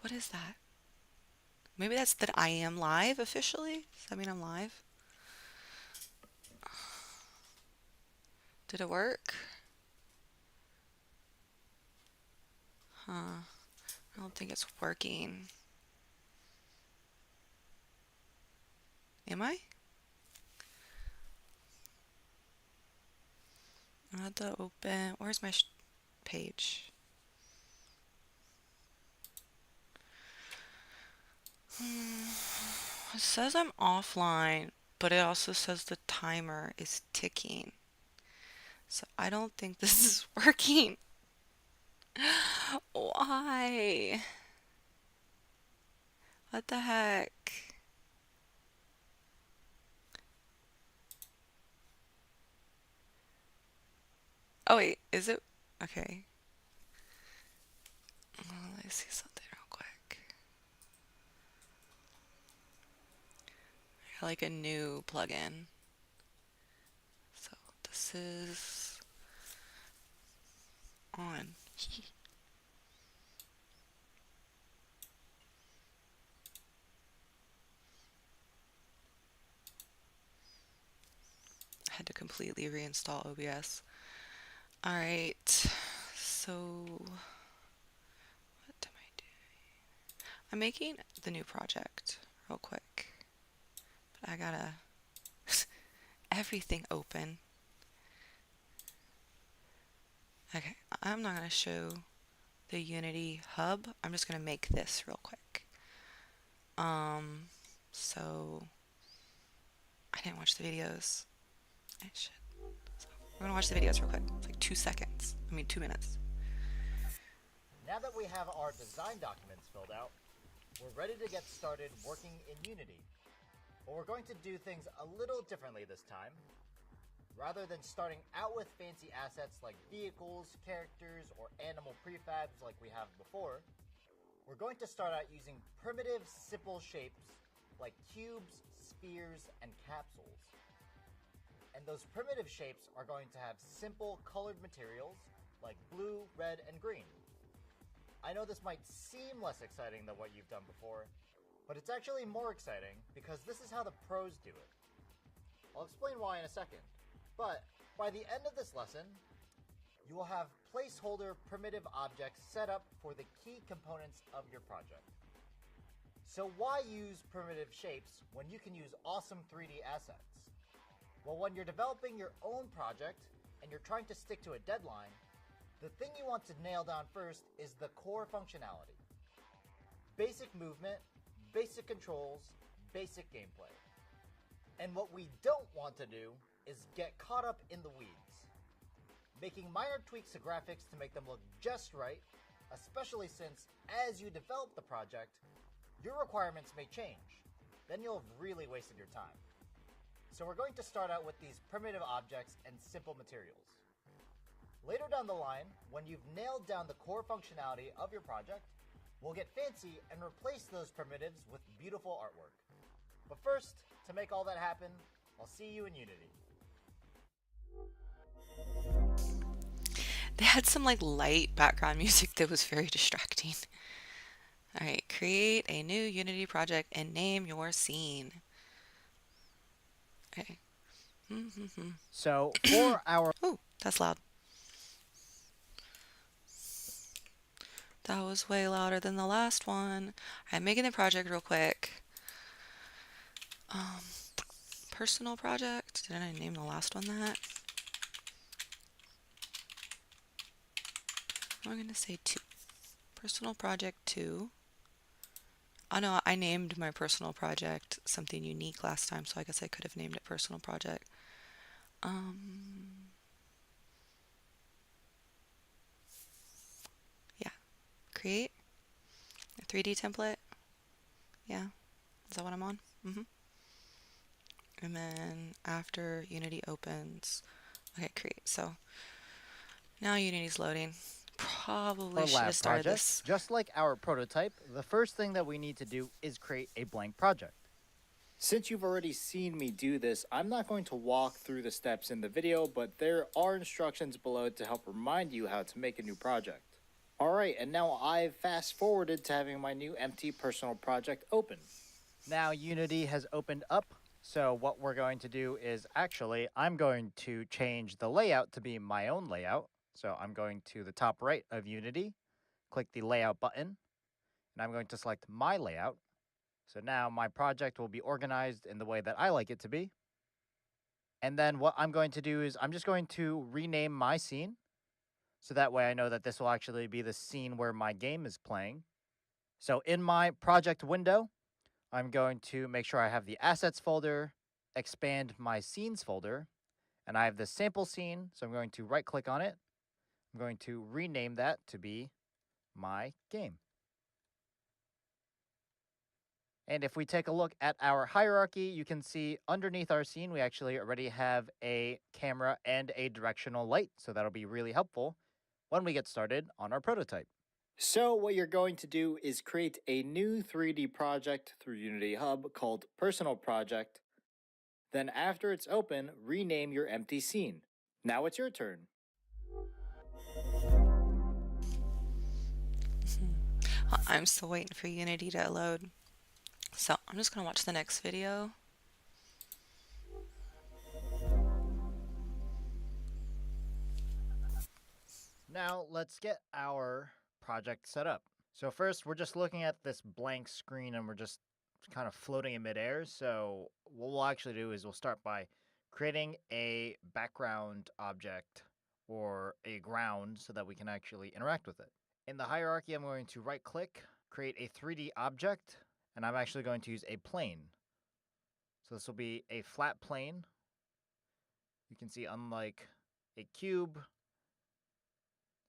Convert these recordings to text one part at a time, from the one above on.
What is that? Maybe that's that I am live officially? Does that mean I'm live? Did it work? Huh. I don't think it's working. Am I? I have to open. Where's my page? It says I'm offline, but it also says the timer is ticking. So I don't think this is working. Why? What the heck? Oh wait, is it? Okay. Let me see something real quick. I got like a new plugin. So this is on. I had to completely reinstall OBS. All right. So what am I doing? I'm making the new project real quick. But I gotta everything open. Okay, I'm not gonna show the Unity hub. I'm just gonna make this real quick. So I didn't watch the videos. I should. So we're gonna watch the videos real quick. It's like 2 seconds. I mean, 2 minutes. Now that we have our design documents filled out, we're ready to get started working in Unity. But we're going to do things a little differently this time. Rather than starting out with fancy assets like vehicles, characters, or animal prefabs like we have before, we're going to start out using primitive, simple shapes like cubes, spheres, and capsules. And those primitive shapes are going to have simple colored materials like blue, red, and green. I know this might seem less exciting than what you've done before, but it's actually more exciting because this is how the pros do it. I'll explain why in a second, but by the end of this lesson, you will have placeholder primitive objects set up for the key components of your project. So why use primitive shapes when you can use awesome 3D assets? Well, when you're developing your own project and you're trying to stick to a deadline, the thing you want to nail down first is the core functionality. Basic movement, basic controls, basic gameplay. And what we don't want to do is get caught up in the weeds. Making minor tweaks to graphics to make them look just right, especially since as you develop the project, your requirements may change. Then you'll have really wasted your time. So we're going to start out with these primitive objects and simple materials. Later down the line, when you've nailed down the core functionality of your project, we'll get fancy and replace those primitives with beautiful artwork. But first, to make all that happen, I'll see you in Unity. They had some like light background music that was very distracting. All right, create a new Unity project and name your scene. Okay. So for our Oh, that's loud. That was way louder than the last one. I'm making the project real quick. Personal project. Didn't I name the last one that? I'm gonna say 2. Personal project 2. Oh no, I named my personal project something unique last time, so I guess I could have named it personal project. Yeah. Create a 3D template. Yeah. Is that what I'm on? And then after Unity opens, okay, create. So now Unity's loading. Probably should have lab started project, this. just like our prototype, the first thing that we need to do is create a blank project. Since you've already seen me do this, I'm not going to walk through the steps in the video, but there are instructions below to help remind you how to make a new project. Alright, and now I've fast forwarded to having my new empty personal project open. Now Unity has opened up, so what we're going to do is actually, I'm going to change the layout to be my own layout. So I'm going to the top right of Unity, click the layout button, and I'm going to select my layout. So now my project will be organized in the way that I like it to be. And then what I'm going to do is I'm just going to rename my scene. So that way I know that this will actually be the scene where my game is playing. So in my project window, I'm going to make sure I have the assets folder, expand my scenes folder, and I have the sample scene. So I'm going to right click on it. I'm going to rename that to be my game. And if we take a look at our hierarchy, you can see underneath our scene, we actually already have a camera and a directional light. So that'll be really helpful when we get started on our prototype. So what you're going to do is create a new 3D project through Unity Hub called Personal Project. Then after it's open, rename your empty scene. Now it's your turn. I'm still waiting for Unity to load. So I'm just gonna watch the next video. Now let's get our project set up. So first we're just looking at this blank screen and we're just kind of floating in midair. So what we'll actually do is we'll start by creating a background object or a ground so that we can actually interact with it. In the hierarchy, I'm going to right click, create a 3D object, and I'm actually going to use a plane. So this will be a flat plane. You can see unlike a cube,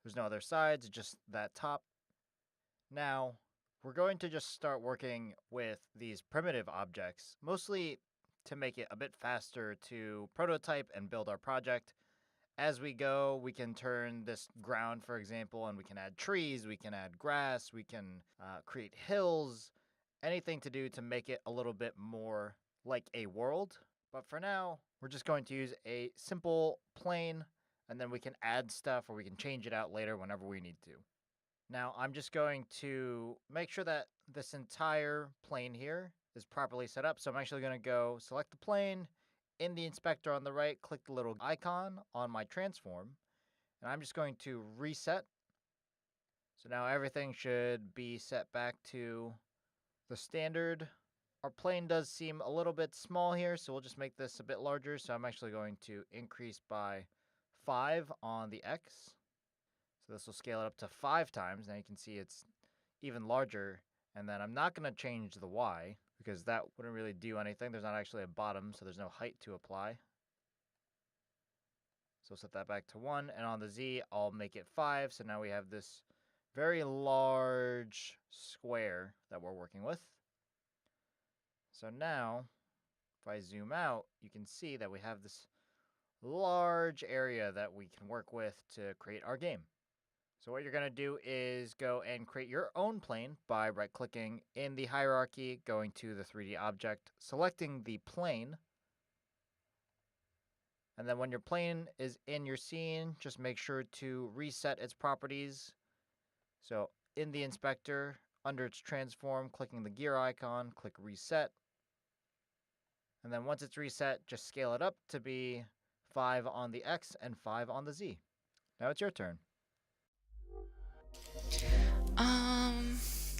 there's no other sides, just that top. Now, we're going to just start working with these primitive objects, mostly to make it a bit faster to prototype and build our project. As we go, we can turn this ground, for example, and we can add trees, we can add grass, we can create hills, anything to do to make it a little bit more like a world. But for now, we're just going to use a simple plane, and then we can add stuff or we can change it out later whenever we need to. Now, I'm just going to make sure that this entire plane here is properly set up. So I'm actually going to go select the plane. In the inspector on the right, click the little icon on my transform. And I'm just going to reset. So now everything should be set back to the standard. Our plane does seem a little bit small here, so we'll just make this a bit larger. So I'm actually going to increase by 5 on the X. So this will scale it up to 5 times. Now you can see it's even larger. And then I'm not going to change the Y because that wouldn't really do anything. There's not actually a bottom, so there's no height to apply. So set that back to 1. And on the Z, I'll make it 5. So now we have this very large square that we're working with. So now, if I zoom out, you can see that we have this large area that we can work with to create our game. So what you're going to do is go and create your own plane by right-clicking in the hierarchy, going to the 3D object, selecting the plane. And then when your plane is in your scene, just make sure to reset its properties. So in the inspector, under its transform, clicking the gear icon, click reset. And then once it's reset, just scale it up to be 5 on the X and 5 on the Z. Now it's your turn.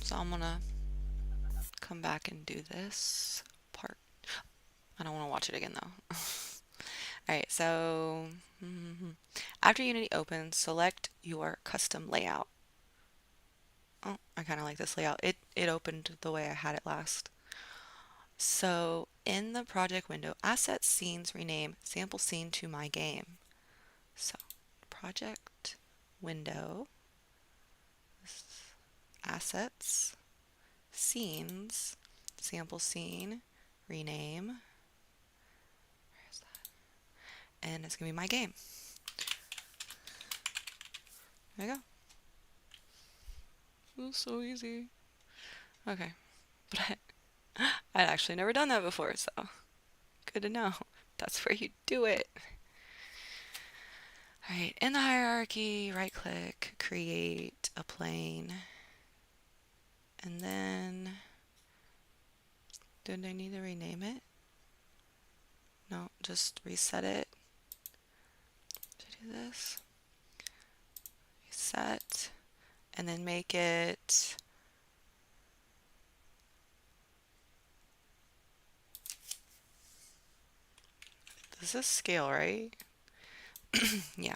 So I'm gonna come back and do this part. I don't want to watch it again though. Alright, so after Unity opens, select your custom layout. Oh, I kind of like this layout. It opened the way I had it last. So in the project window, asset scenes rename sample scene to my game. So project window, assets, scenes, sample scene, rename. Where's that? And it's gonna be my game. There you go. It was so easy. Okay, but I'd actually never done that before, so good to know. That's where you do it. All right, in the hierarchy, right click, create a plane. And then, did I need to rename it? No, just reset it. Should I do this? Reset, and then make it this is scale, right? Yeah.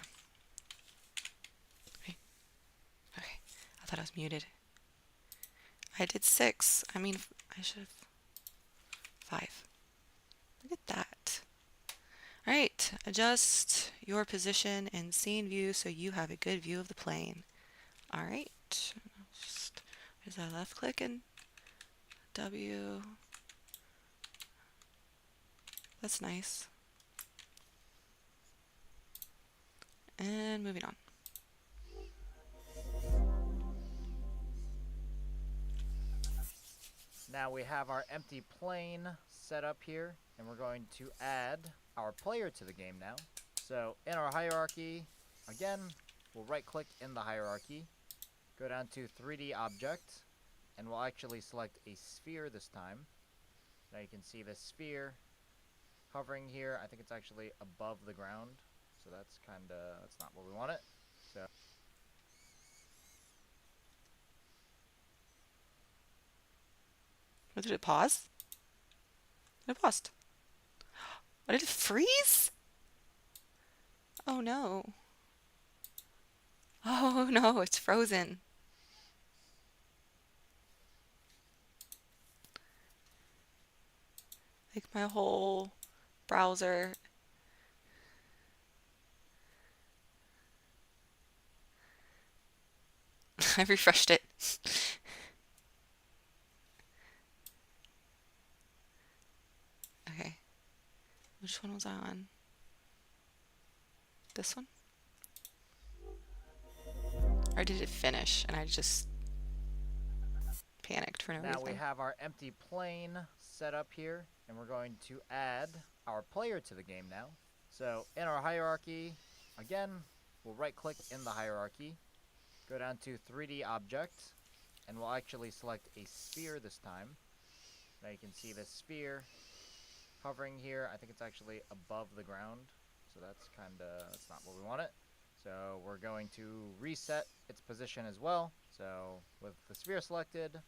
Okay. Okay. I thought I was muted. I did 6. I mean, I should have 5. Look at that. All right. Adjust your position in scene view so you have a good view of the plane. All right. Just, is that left click and W? That's nice. And moving on. Now we have our empty plane set up here, and we're going to add our player to the game now. So in our hierarchy, again, we'll right click in the hierarchy, go down to 3D object, and we'll actually select a sphere this time. Now you can see the sphere hovering here. I think it's actually above the ground, so that's not where we want it. So What, did it pause? It paused. What, did it freeze? Oh no. Oh no, it's frozen. Like my whole browser. I refreshed it. Okay. Which one was I on? This one? Or did it finish and I just panicked for no reason? now we have our empty plane set up here, and we're going to add our player to the game now. So in our hierarchy, again, we'll right click in the hierarchy, go down to 3D object, and we'll actually select a sphere this time. Now you can see the sphere hovering here. I think it's actually above the ground, so that's not where we want it. So we're going to reset its position as well. So with the sphere selected,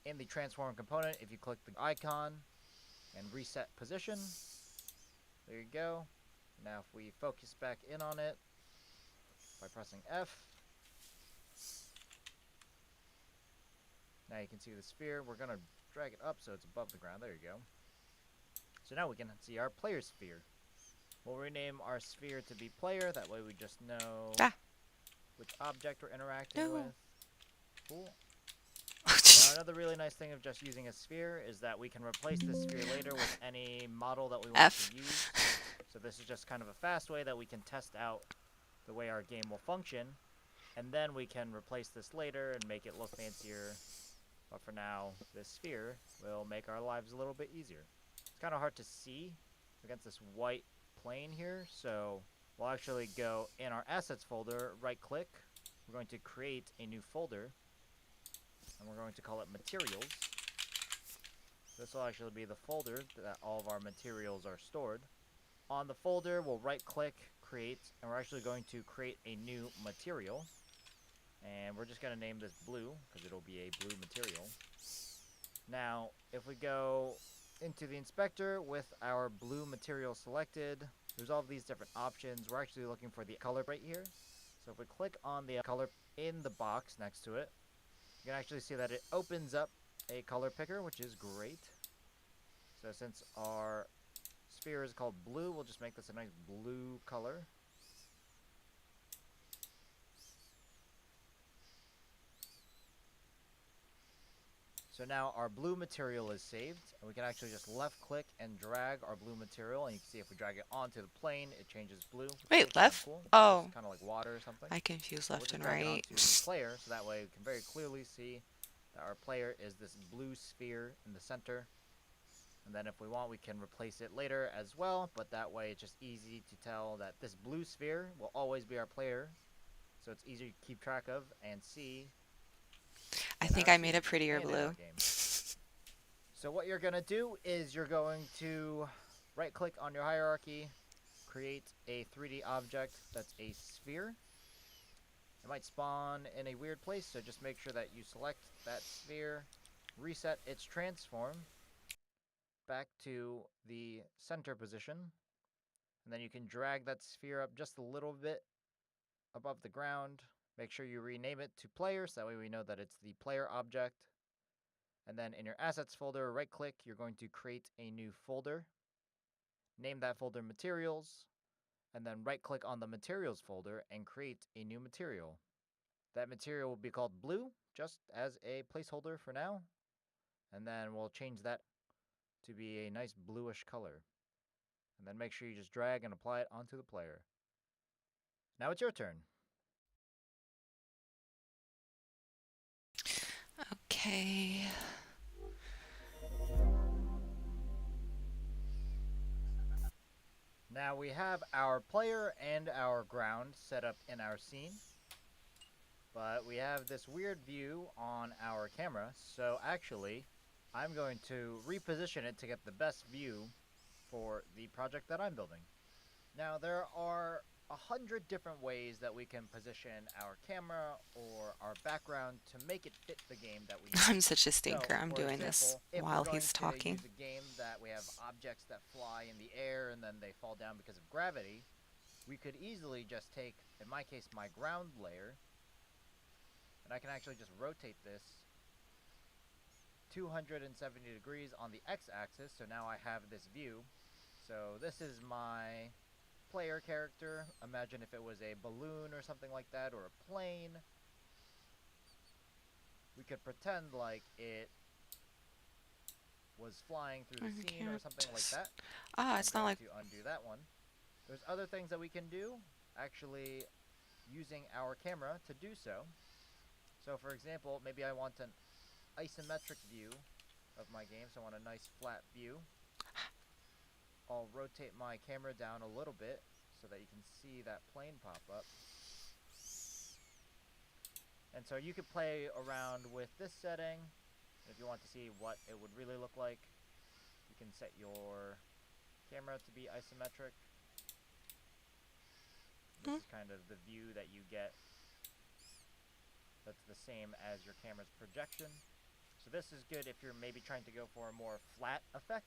in the transform component, if you click the icon and reset position, there you go. Now if we focus back in on it by pressing F, now you can see the sphere. We're going to drag it up so it's above the ground. There you go. So now we can see our player sphere. We'll rename our sphere to be player. That way we just know which object we're interacting with. Cool. Now another really nice thing of just using a sphere is that we can replace this sphere later with any model that we want to use. So this is just kind of a fast way that we can test out the way our game will function. And then we can replace this later and make it look fancier. But for now, this sphere will make our lives a little bit easier. It's kind of hard to see against this white plane here, so we'll actually go in our assets folder, right click, we're going to create a new folder, and we're going to call it materials. This will actually be the folder that all of our materials are stored. On the folder, we'll right click, create, and we're actually going to create a new material, and we're just going to name this blue because it'll be a blue material. Now if we go into the inspector with our blue material selected, there's all of these different options. We're actually looking for the color right here. So if we click on the color in the box next to it, you can actually see that it opens up a color picker, which is great. So since our sphere is called blue, we'll just make this a nice blue color. So now our blue material is saved, and we can actually just left click and drag our blue material, and you can see if we drag it onto the plane, it changes blue. Wait, left? Cool. Oh. It's kind of like water or something. I confuse left and We'll just drag right. it onto the player, so that way we can very clearly see that our player is this blue sphere in the center. And then if we want, we can replace it later as well, but that way it's just easy to tell that this blue sphere will always be our player, so it's easier to keep track of and see I in think our I made scene it prettier and in our blue. game. So what you're going to do is you're going to right-click on your hierarchy, create a 3D object that's a sphere. It might spawn in a weird place, so just make sure that you select that sphere, reset its transform back to the center position, and then you can drag that sphere up just a little bit above the ground. Make sure you rename it to player, so that way we know that it's the player object. And then in your assets folder, right click, you're going to create a new folder. Name that folder materials, and then right click on the materials folder and create a new material. That material will be called blue, just as a placeholder for now. And then we'll change that to be a nice bluish color. And then make sure you just drag and apply it onto the player. Now it's your turn. Okay. Now we have our player and our ground set up in our scene. But we have this weird view on our camera, so actually, I'm going to reposition it to get the best view for the project that I'm building. Now, there are 100 different ways that we can position our camera or our background to make it fit the game that we I'm use. such a So, stinker. I'm for doing this example, if we're while going he's to talking. use a game that we have objects that fly in the air and then they fall down because of gravity, we could easily just take, in my case, my ground layer, and I can actually just rotate this 270 degrees on the x-axis, so now I have this view. So this is my player character. Imagine if it was a balloon or something like that, or a plane. We could pretend like it was flying through the scene or something like that. It's I'm not going like. to undo that one. There's other things that we can do, actually using our camera to do so. So for example, maybe I want an isometric view of my game, so I want a nice flat view. I'll rotate my camera down a little bit so that you can see that plane pop up. And so you could play around with this setting. If you want to see what it would really look like, you can set your camera to be isometric. This is kind of the view that you get that's the same as your camera's projection. So this is good if you're maybe trying to go for a more flat effect,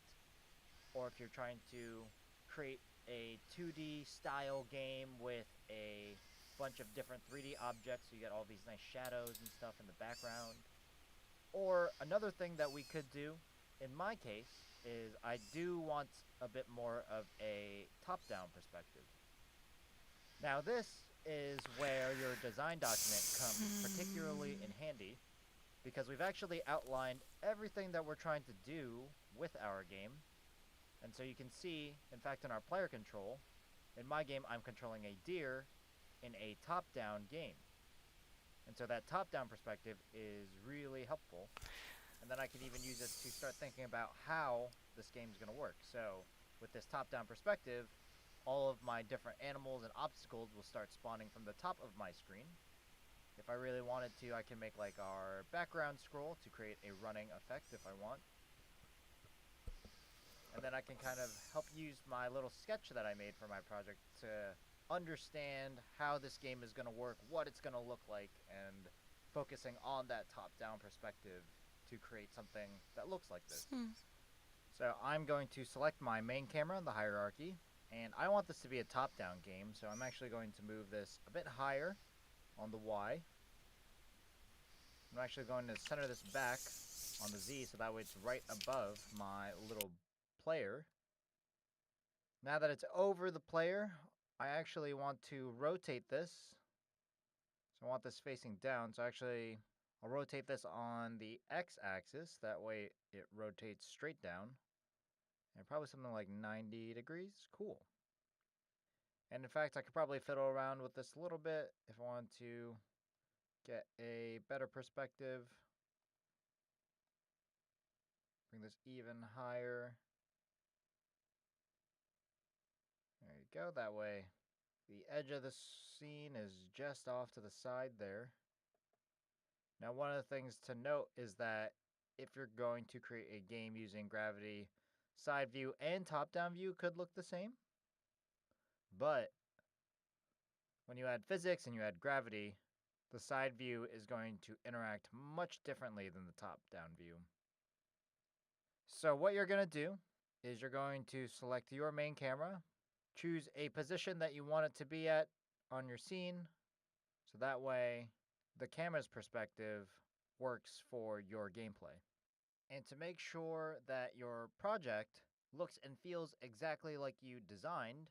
or if you're trying to create a 2D style game with a bunch of different 3D objects, so you get all these nice shadows and stuff in the background. Or another thing that we could do, in my case, is I do want a bit more of a top-down perspective. Now this is where your design document comes particularly in handy, because we've actually outlined everything that we're trying to do with our game. And so you can see, in fact, in our player control, in my game, I'm controlling a deer in a top-down game. And so that top-down perspective is really helpful. And then I can even use it to start thinking about how this game is going to work. So with this top-down perspective, all of my different animals and obstacles will start spawning from the top of my screen. If I really wanted to, I can make like our background scroll to create a running effect if I want. And then I can kind of help use my little sketch that I made for my project to understand how this game is going to work, what it's going to look like, and focusing on that top-down perspective to create something that looks like this. So I'm going to select my main camera in the hierarchy, and I want this to be a top-down game, so I'm actually going to move this a bit higher on the Y. I'm actually going to center this back on the Z, so that way it's right above my little player. Now that it's over the player, I actually want to rotate this. So I want this facing down, so actually I'll rotate this on the x-axis, that way it rotates straight down. And probably something like 90 degrees, cool. And in fact, I could probably fiddle around with this a little bit if I want to get a better perspective. Bring this even higher. go. That way, the edge of the scene is just off to the side there. Now, one of the things to note is that if you're going to create a game using gravity, side view and top-down view could look the same. But when you add physics and you add gravity, the side view is going to interact much differently than the top-down view. So what you're going to do is you're going to select your main camera, choose a position that you want it to be at on your scene, so that way the camera's perspective works for your gameplay. And to make sure that your project looks and feels exactly like you designed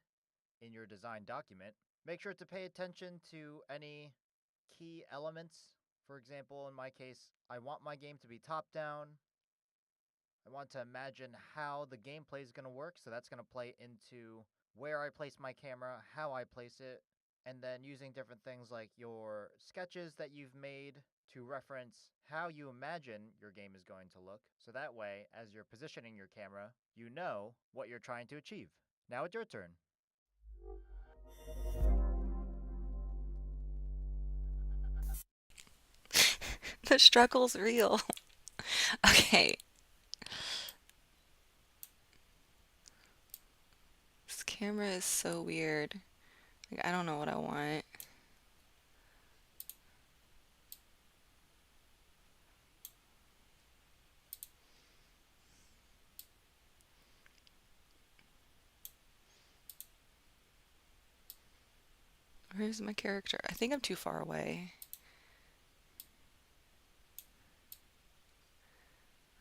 in your design document, make sure to pay attention to any key elements. For example, in my case, I want my game to be top-down. I want to imagine how the gameplay is going to work, so that's going to play into where I place my camera, how I place it, and then using different things like your sketches that you've made to reference how you imagine your game is going to look, so that way, as you're positioning your camera, you know what you're trying to achieve. Now it's your turn. The struggle's real. Okay. This camera is so weird. Like, I don't know what I want. Where's my character? I think I'm too far away.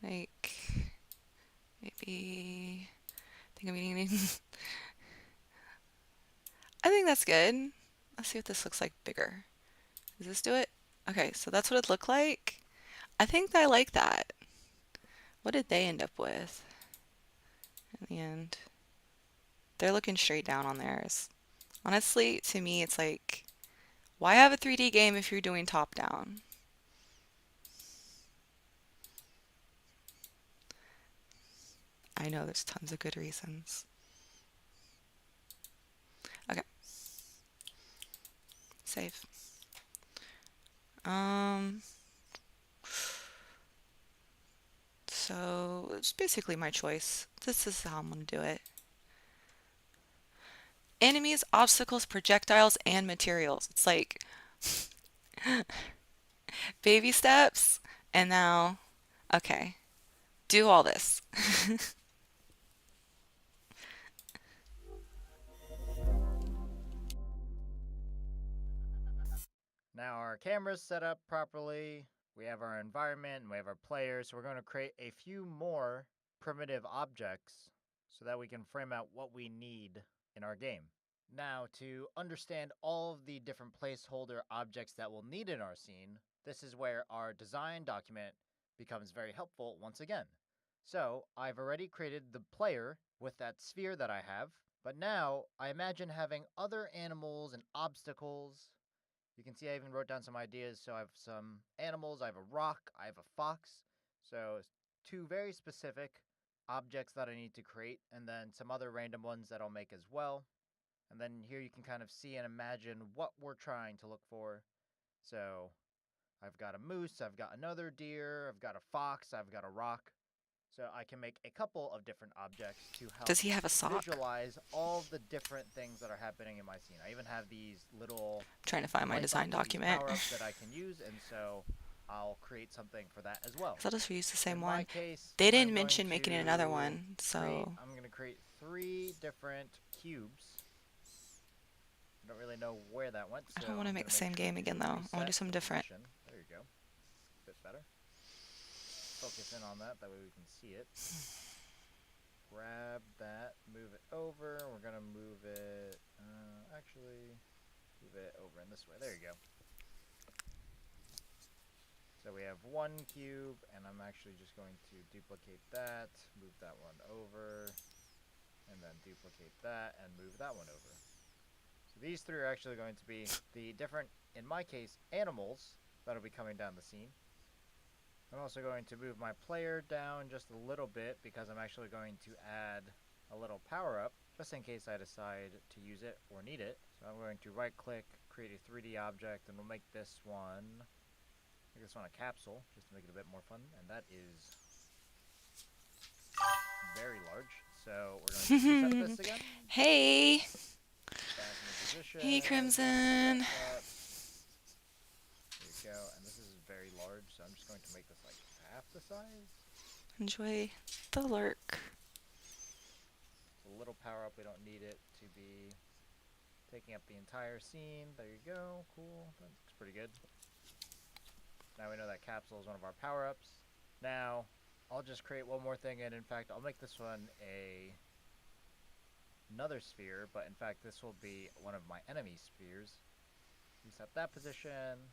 Like, maybe... I think I'm eating... I think that's good. Let's see what this looks like bigger. Does this do it? Okay, so that's what it looked like. I think I like that. What did they end up with in the end? They're looking straight down on theirs. Honestly, to me, it's like, why have a 3D game if you're doing top-down? I know there's tons of good reasons. Okay. Save. So it's basically my choice. This is how I'm gonna do it. Enemies, obstacles, projectiles, and materials. It's like baby steps, and now, okay, do all this. Now our camera's set up properly, we have our environment, and we have our players, so we're going to create a few more primitive objects so that we can frame out what we need in our game. Now, to understand all of the different placeholder objects that we'll need in our scene, this is where our design document becomes very helpful once again. So, I've already created the player with that sphere that I have, but now I imagine having other animals and obstacles. You can see I even wrote down some ideas. So I have some animals, I have a rock, I have a fox. So two very specific objects that I need to create, and then some other random ones that I'll make as well. And then here you can kind of see and imagine what we're trying to look for. So I've got a moose, I've got another deer, I've got a fox, I've got a rock. So I can make a couple of different objects to help Does he have a sock? visualize all the different things that are happening in my scene. I even have these little I'm trying to find my light design boxes, document. power-ups that I can use, and so I'll create something for that as well. Because I'll just reuse the same In one. my case, They didn't I'm mention going making to another one, so... I'm going to create 3 different cubes. I don't really know where that went, so I don't want to I'm make the gonna same game again, though. I want to do reset something the different. position. There you go. A bit better. Focus in on that way we can see it. Grab that, move it over. We're going to move it, actually, move it over in this way. There you go. So we have 1 cube, and I'm actually just going to duplicate that, move that one over, and then duplicate that, and move that one over. So these 3 are actually going to be the different, in my case, animals that'll be coming down the scene. I'm also going to move my player down just a little bit because I'm actually going to add a little power-up. just in case I decide to use it or need it. So I'm going to right click, create a 3D object, and we'll make this one a capsule, just to make it a bit more fun, and that is very large. So we're going to reset this again. Hey, Back into position. hey, Crimson. There you go. And this is very large, so I'm just going to make this like half the size. Enjoy the lurk. It's a little power up. We don't need it to be taking up the entire scene. There you go. Cool. That looks pretty good. Now we know that capsule is one of our power ups. Now I'll just create one more thing, and in fact, I'll make this one another sphere, but in fact, this will be one of my enemy spheres. Reset that position.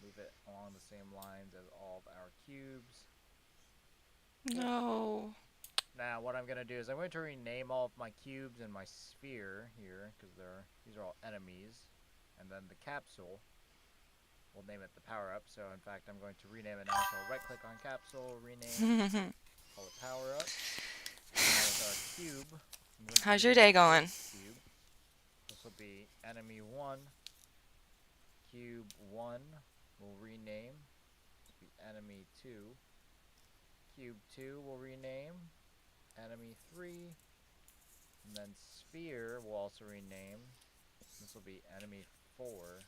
Move it along the same lines as all of our cubes. No. Now, what I'm going to do is I'm going to rename all of my cubes and my sphere here, because these are all enemies. And then the capsule, we'll name it the power-up. So, in fact, I'm going to rename it now. So, right-click on capsule, rename, call it power-up. Now with our cube, How's your day going? Cube. This will be enemy 1. Cube 1 will rename. This will be enemy 2. Cube 2 will rename. Enemy 3. And then sphere will also rename. This will be enemy 4.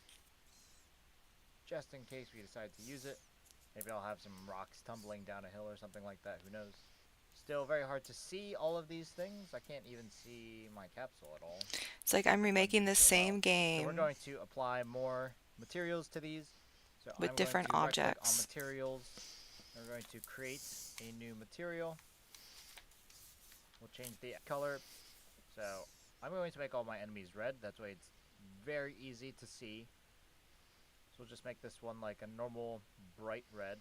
Just in case we decide to use it. Maybe I'll have some rocks tumbling down a hill or something like that. Who knows? Still very hard to see all of these things. I can't even see my capsule at all. It's like I'm remaking the same game. So we're going to apply more materials to these. So with different objects. On materials. We're going to create a new material. We'll change the color. So I'm going to make all my enemies red. That's why it's very easy to see. So we'll just make this one like a normal bright red.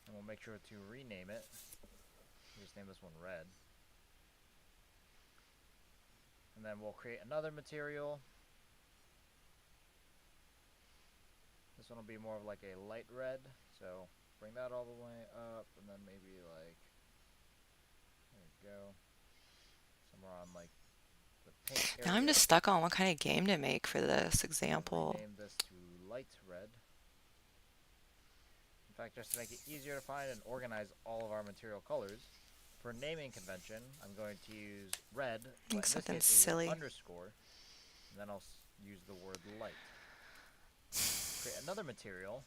And we'll make sure to rename it. We'll just name this one red. And then we'll create another material. This one will be more of like a light red. So bring that all the way up, and then maybe like, there we go. Somewhere on like the pink area. Now I'm just stuck on what kind of game to make for this example. Name this to light red. In fact, just to make it easier to find and organize all of our material colors, for naming convention, I'm going to use red. Think something silly. Underscore, and then I'll use the word light. Create another material.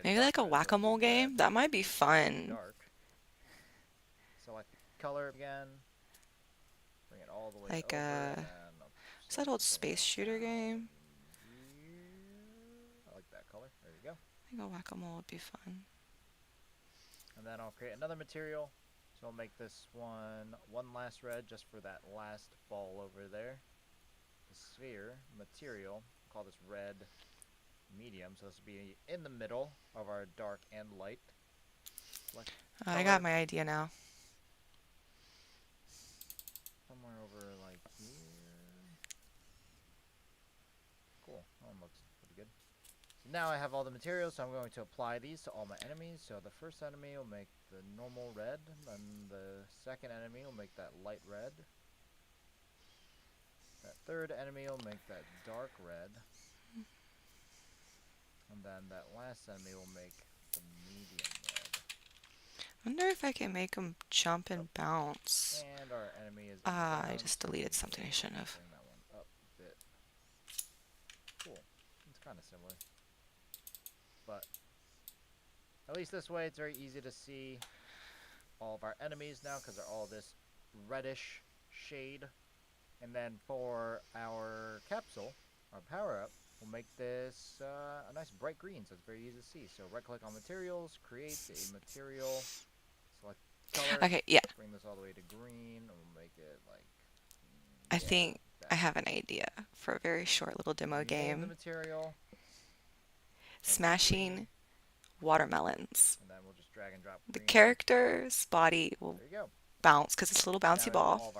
Maybe like a whack-a-mole game? That might be fun. Dark. Select color again. Bring it all the way like over. What's that old space shooter game? I like that color. There you go. I think a whack-a-mole would be fun. And then I'll create another material. So I'll make this one last red just for that last ball over there. The sphere material. Call this red medium. So this will be in the middle of our dark and light. I got my idea now. Somewhere over like here. Cool. That one looks pretty good. So now I have all the materials, so I'm going to apply these to all my enemies. So the first enemy will make the normal red, then the second enemy will make that light red. That third enemy will make that dark red. And then that last enemy will make the medium red. I wonder if I can make them jump and bounce. And our enemy is I just deleted something I shouldn't have. Bring that one up a bit. Cool. It's kind of similar. But at least this way it's very easy to see all of our enemies now because they're all this reddish shade. And then for our capsule, our power-up, we'll make this a nice bright green, so it's very easy to see. So right-click on materials, create a material, select color. Okay, yeah. Bring this all the way to green, and we'll make it like. I think I have an idea for a very short little demo The game. material. Smashing watermelons. And then we'll just drag and drop. The character's body will There you go. bounce because it's a little bouncy ball,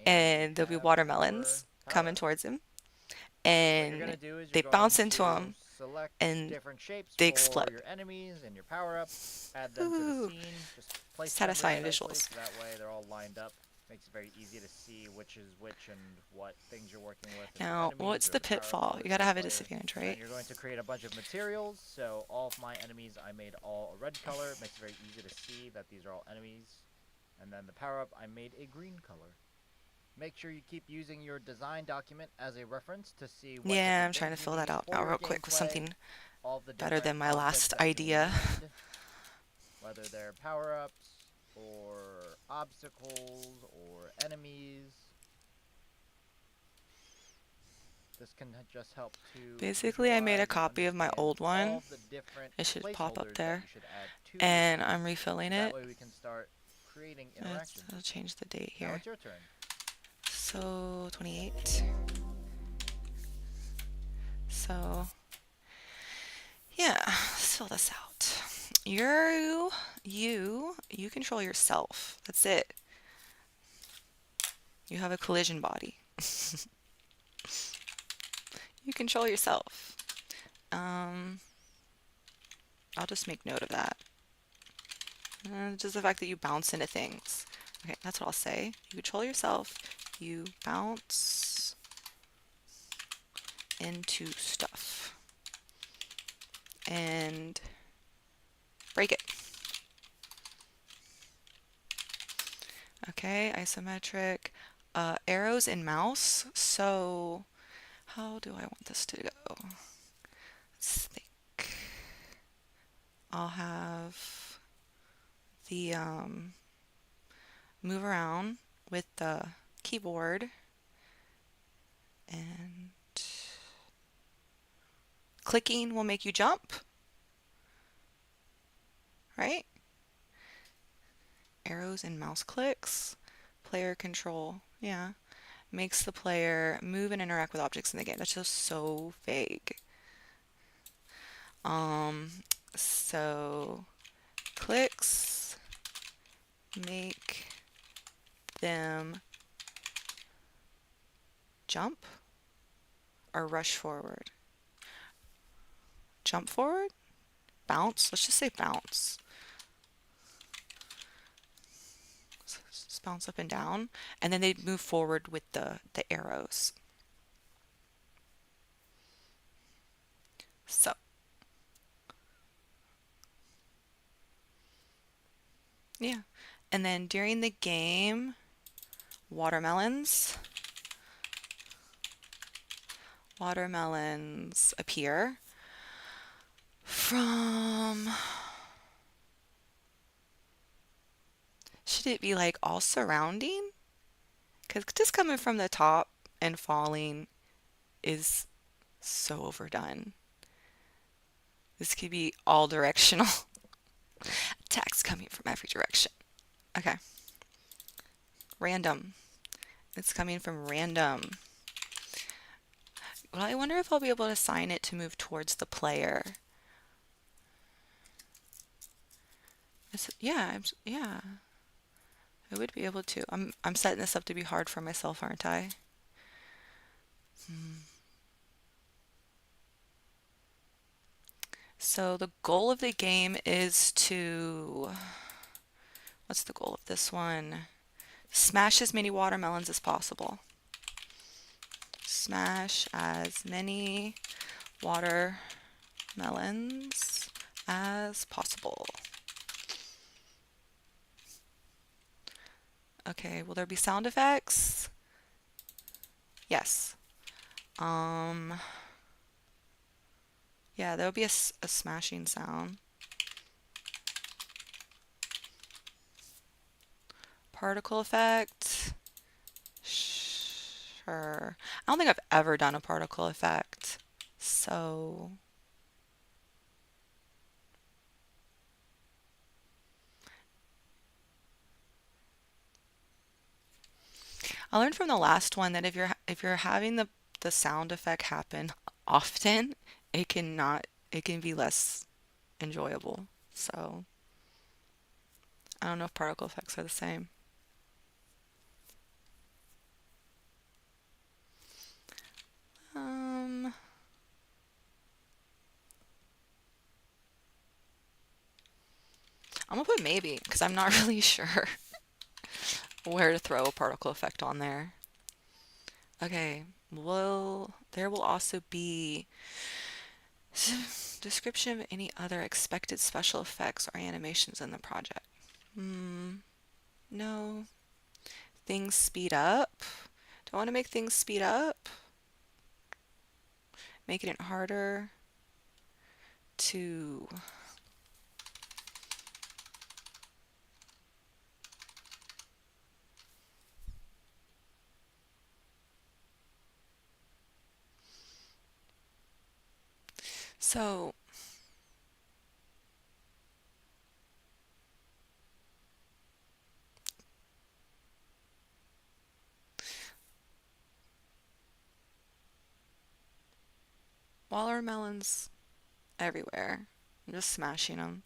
and there'll be watermelons coming towards him, and they bounce into him, select and different shapes they for explode. your enemies and your power-ups. Add them to the Ooh, scene. Just place them really satisfying nicely visuals. so that way they're all lined up. Makes it very easy to see which is which and what things you're working with, if they're Now, enemies what's or the the power-ups pitfall? for You your gotta have a player. disadvantage, And then right? you're going to create a bunch of materials. So all of my enemies, I made all a red color. It makes it very easy to see that these are all enemies. And then the power-up, I made a green color. Make sure you keep using your design document as a reference to see what Yeah, I'm different trying to things you fill that need out for now your real quick with gameplay, something all of the better different than my objects last that you'll idea. need, whether they're power-ups or obstacles or enemies. This can just help to Basically, I made a visualize and copy of my understand old all one. of the different It should pop up placeholders that there. you should add to your And scene. I'm refilling So that it. way we can start creating interactions I'll with them. change the date Now here. it's your turn. So, 28. So, yeah, let's fill this out. You control yourself. That's it. You have a collision body. You control yourself. I'll just make note of that. Just the fact that you bounce into things. Okay, that's what I'll say. You control yourself. You bounce into stuff. And break it. Okay, isometric. Arrows and mouse. So, how do I want this to go? Let's think. I'll have the move around with the keyboard and clicking will make you jump, right? Arrows and mouse clicks. Player control, yeah. Makes the player move and interact with objects in the game. That's just so vague. So clicks make them jump or rush forward. Jump forward? Bounce? Let's just say bounce. So just bounce up and down. And then they move forward with the arrows. So. Yeah. And then during the game, watermelons appear from, should it be like all surrounding? Because just coming from the top and falling is so overdone. This could be all directional. Attacks coming from every direction. Okay. Random. It's coming from random. Well, I wonder if I'll be able to assign it to move towards the player. Yeah, yeah. I would be able to. I'm setting this up to be hard for myself, aren't I? So the goal of the game is to, what's the goal of this one? Smash as many watermelons as possible. Smash as many watermelons as possible. Okay, will there be sound effects? Yes. Yeah, there'll be a smashing sound. Particle effect. Sure. I don't think I've ever done a particle effect. So I learned from the last one that if you're having the sound effect happen often, it can be less enjoyable. So I don't know if particle effects are the same. Um I'm gonna put maybe because I'm not really sure where to throw a particle effect on there. Okay, well, there will also be description of any other expected special effects or animations in the project. Hmm, no. Things speed up. Do I want to make things speed up? Making it harder to. So, watermelons everywhere. I'm just smashing them.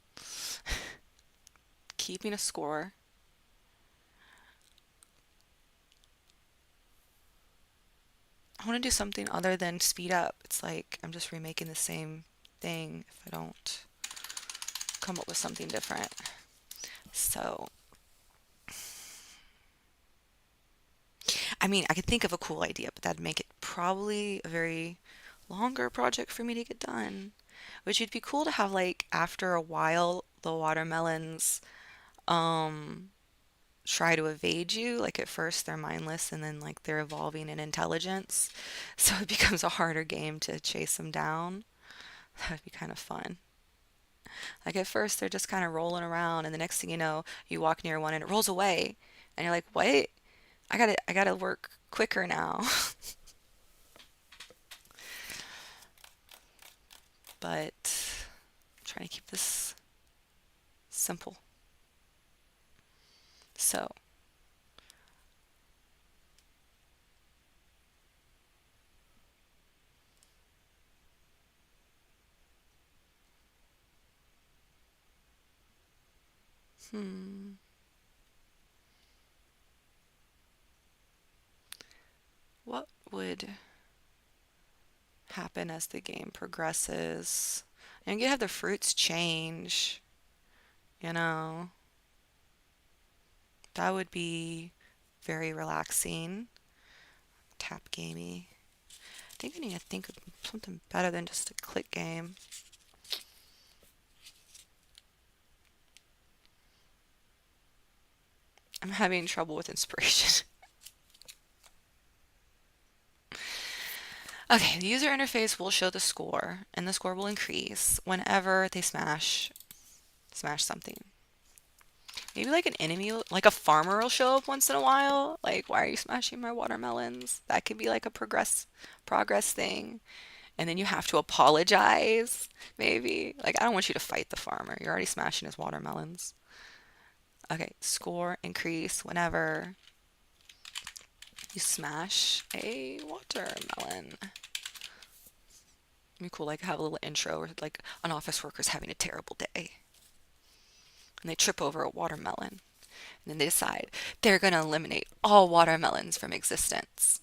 Keeping a score. I want to do something other than speed up. It's like I'm just remaking the same thing if I don't come up with something different. So, I mean, I could think of a cool idea, but that'd make it probably a very longer project for me to get done. Which would be cool to have like after a while the watermelons um try to evade you. Like at first they're mindless and then like they're evolving in intelligence. So it becomes a harder game to chase them down. That'd be kind of fun. Like at first they're just kind of rolling around and the next thing you know, you walk near one and it rolls away and you're like, "What? I gotta work quicker now." But I'm trying to keep this simple. So, hmm, what would happen as the game progresses? And you have the fruits change, you know. That would be very relaxing. Tap gamey. I think I need to think of something better than just a click game. I'm having trouble with inspiration. Okay, the user interface will show the score, and the score will increase whenever they smash something. Maybe like an enemy, like a farmer will show up once in a while. Like, why are you smashing my watermelons? That could be like a progress thing. And then you have to apologize, maybe. Like, I don't want you to fight the farmer. You're already smashing his watermelons. Okay, score increase whenever you smash a watermelon. It'd be cool, like have a little intro or like an office worker's having a terrible day. And they trip over a watermelon. And then they decide they're going to eliminate all watermelons from existence.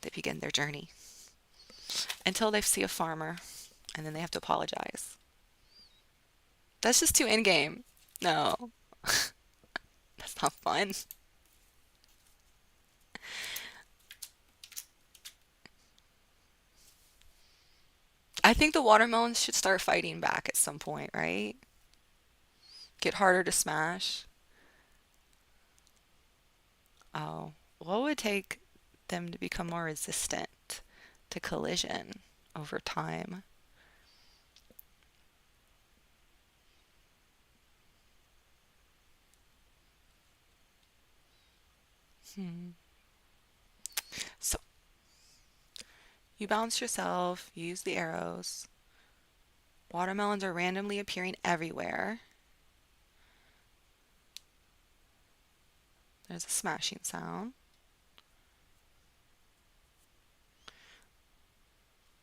They begin their journey until they see a farmer and then they have to apologize. That's just too in game. No, that's not fun. I think the watermelons should start fighting back at some point, right? Get harder to smash. Oh, what would take them to become more resistant to collision over time? Hmm. So you bounce yourself, use the arrows. Watermelons are randomly appearing everywhere. There's a smashing sound.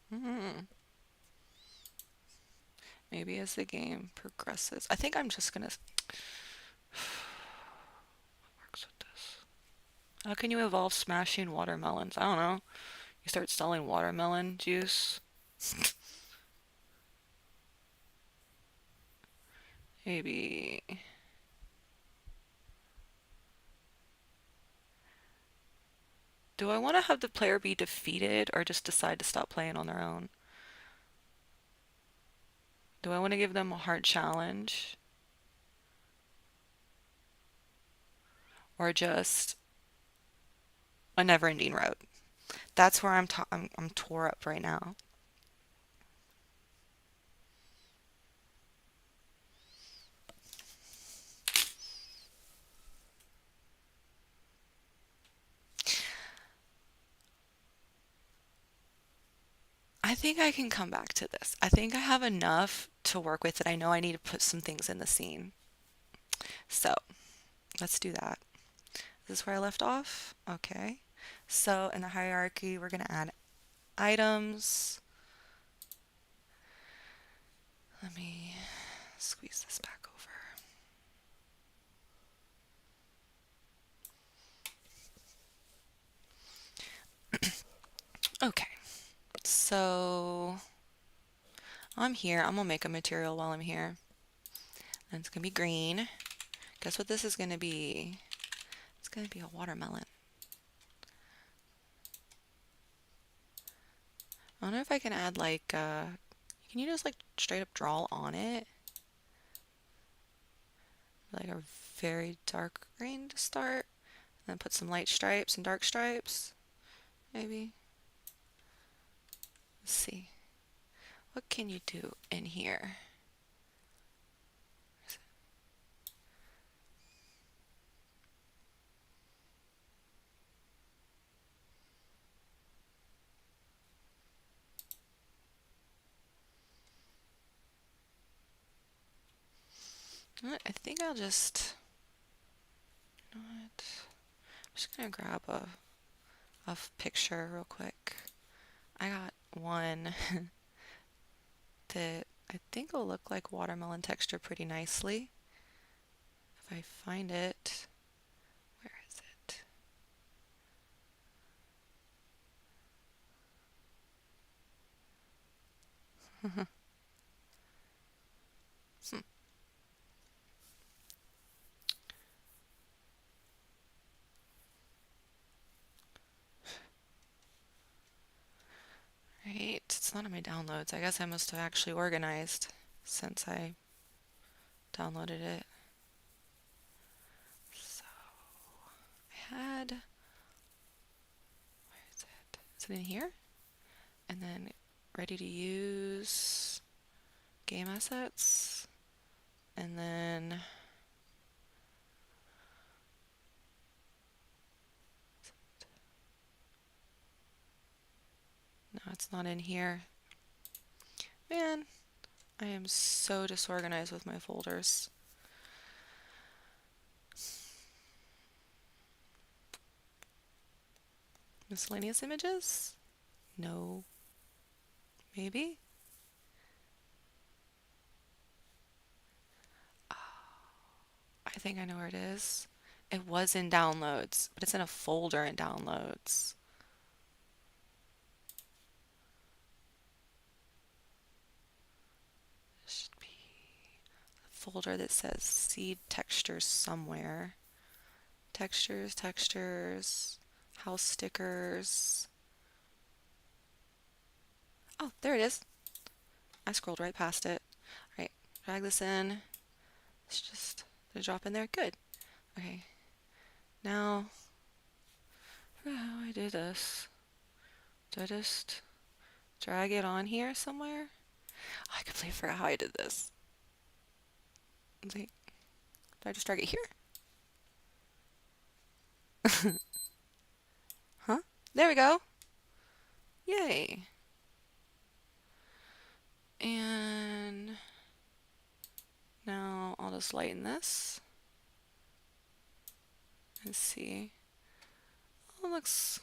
Hmm. Maybe as the game progresses. I think I'm just gonna works with this. How can you evolve smashing watermelons? I don't know. You start selling watermelon juice. maybe. Do I want to have the player be defeated or just decide to stop playing on their own? Do I want to give them a hard challenge? Or just a never-ending road? That's where I'm tore up right now. I think I can come back to this. I think I have enough to work with that I know I need to put some things in the scene. So let's do that. Is this where I left off? Okay. So in the hierarchy, we're going to add items. Let me squeeze this back over. Okay. So I'm here. I'm going to make a material while I'm here. And it's going to be green. Guess what this is going to be? It's going to be a watermelon. I wonder if I can add like, can you just like straight up draw on it? Like a very dark green to start. And then put some light stripes and dark stripes. Maybe. Let's see. What can you do in here? I think I'll just, you know what? I'm just gonna grab a picture real quick. I got one that I think will look like watermelon texture pretty nicely. If I find it, where is it? Hmm. Right, it's not in my downloads. I guess I must have actually organized since I downloaded it. So I had, where is it? Is it in here? And then ready to use game assets. And then no, it's not in here. Man, I am so disorganized with my folders. Miscellaneous images? No. Maybe? Oh, I think I know where it is. It was in downloads, but it's in a folder in downloads. It should be a folder that says seed textures somewhere. Textures, textures, house stickers. Oh, there it is. I scrolled right past it. All right, drag this in. It's just, did it drop in there? Good. Okay. Now, for how I do this, do I just drag it on here somewhere? Oh, I completely forgot how I did this. Like, did I just drag it here? Huh? There we go. Yay. And now I'll just lighten this and see. Oh, it looks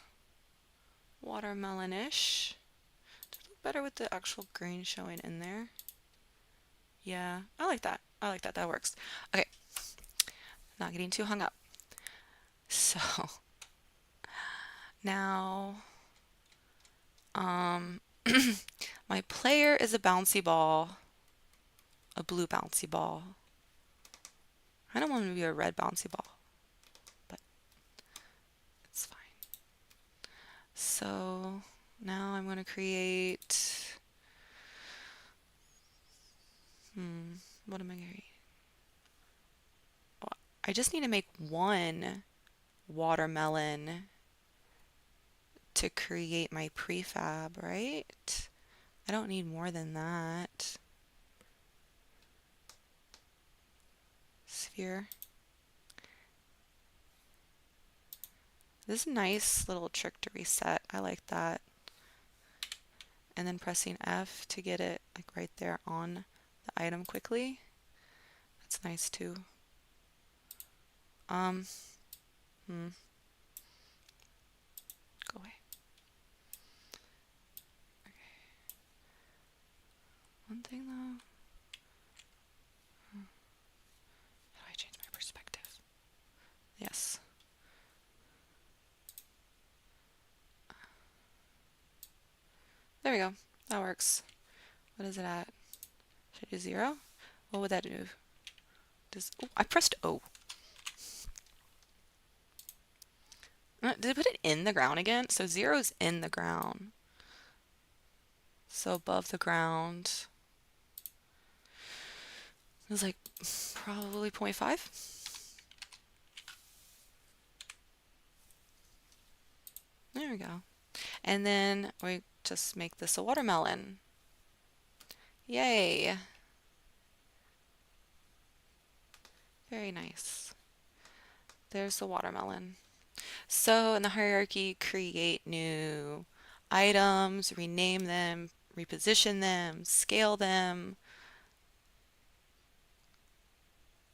watermelon-ish. Does it look better with the actual green showing in there? Yeah, I like that. I like that. That works. Okay, not getting too hung up. So now, my player is a bouncy ball, a blue bouncy ball. I don't want it to be a red bouncy ball, but it's fine. So now I'm going to create, what am I going to create? I just need to make one watermelon to create my prefab, right? I don't need more than that. Sphere. This is a nice little trick to reset. I like that. And then pressing F to get it like right there on the item quickly. That's nice too. Um, Go away. Okay. One thing though. How do I change my perspective? Yes. There we go. That works. What is it at? Should I do 0? What would that do? Oh, I pressed O. Did I put it in the ground again? So 0 is in the ground. So above the ground. It was like probably 0.5. There we go. And then we just make this a watermelon. Yay! Very nice. There's the watermelon. So in the hierarchy, create new items, rename them, reposition them, scale them.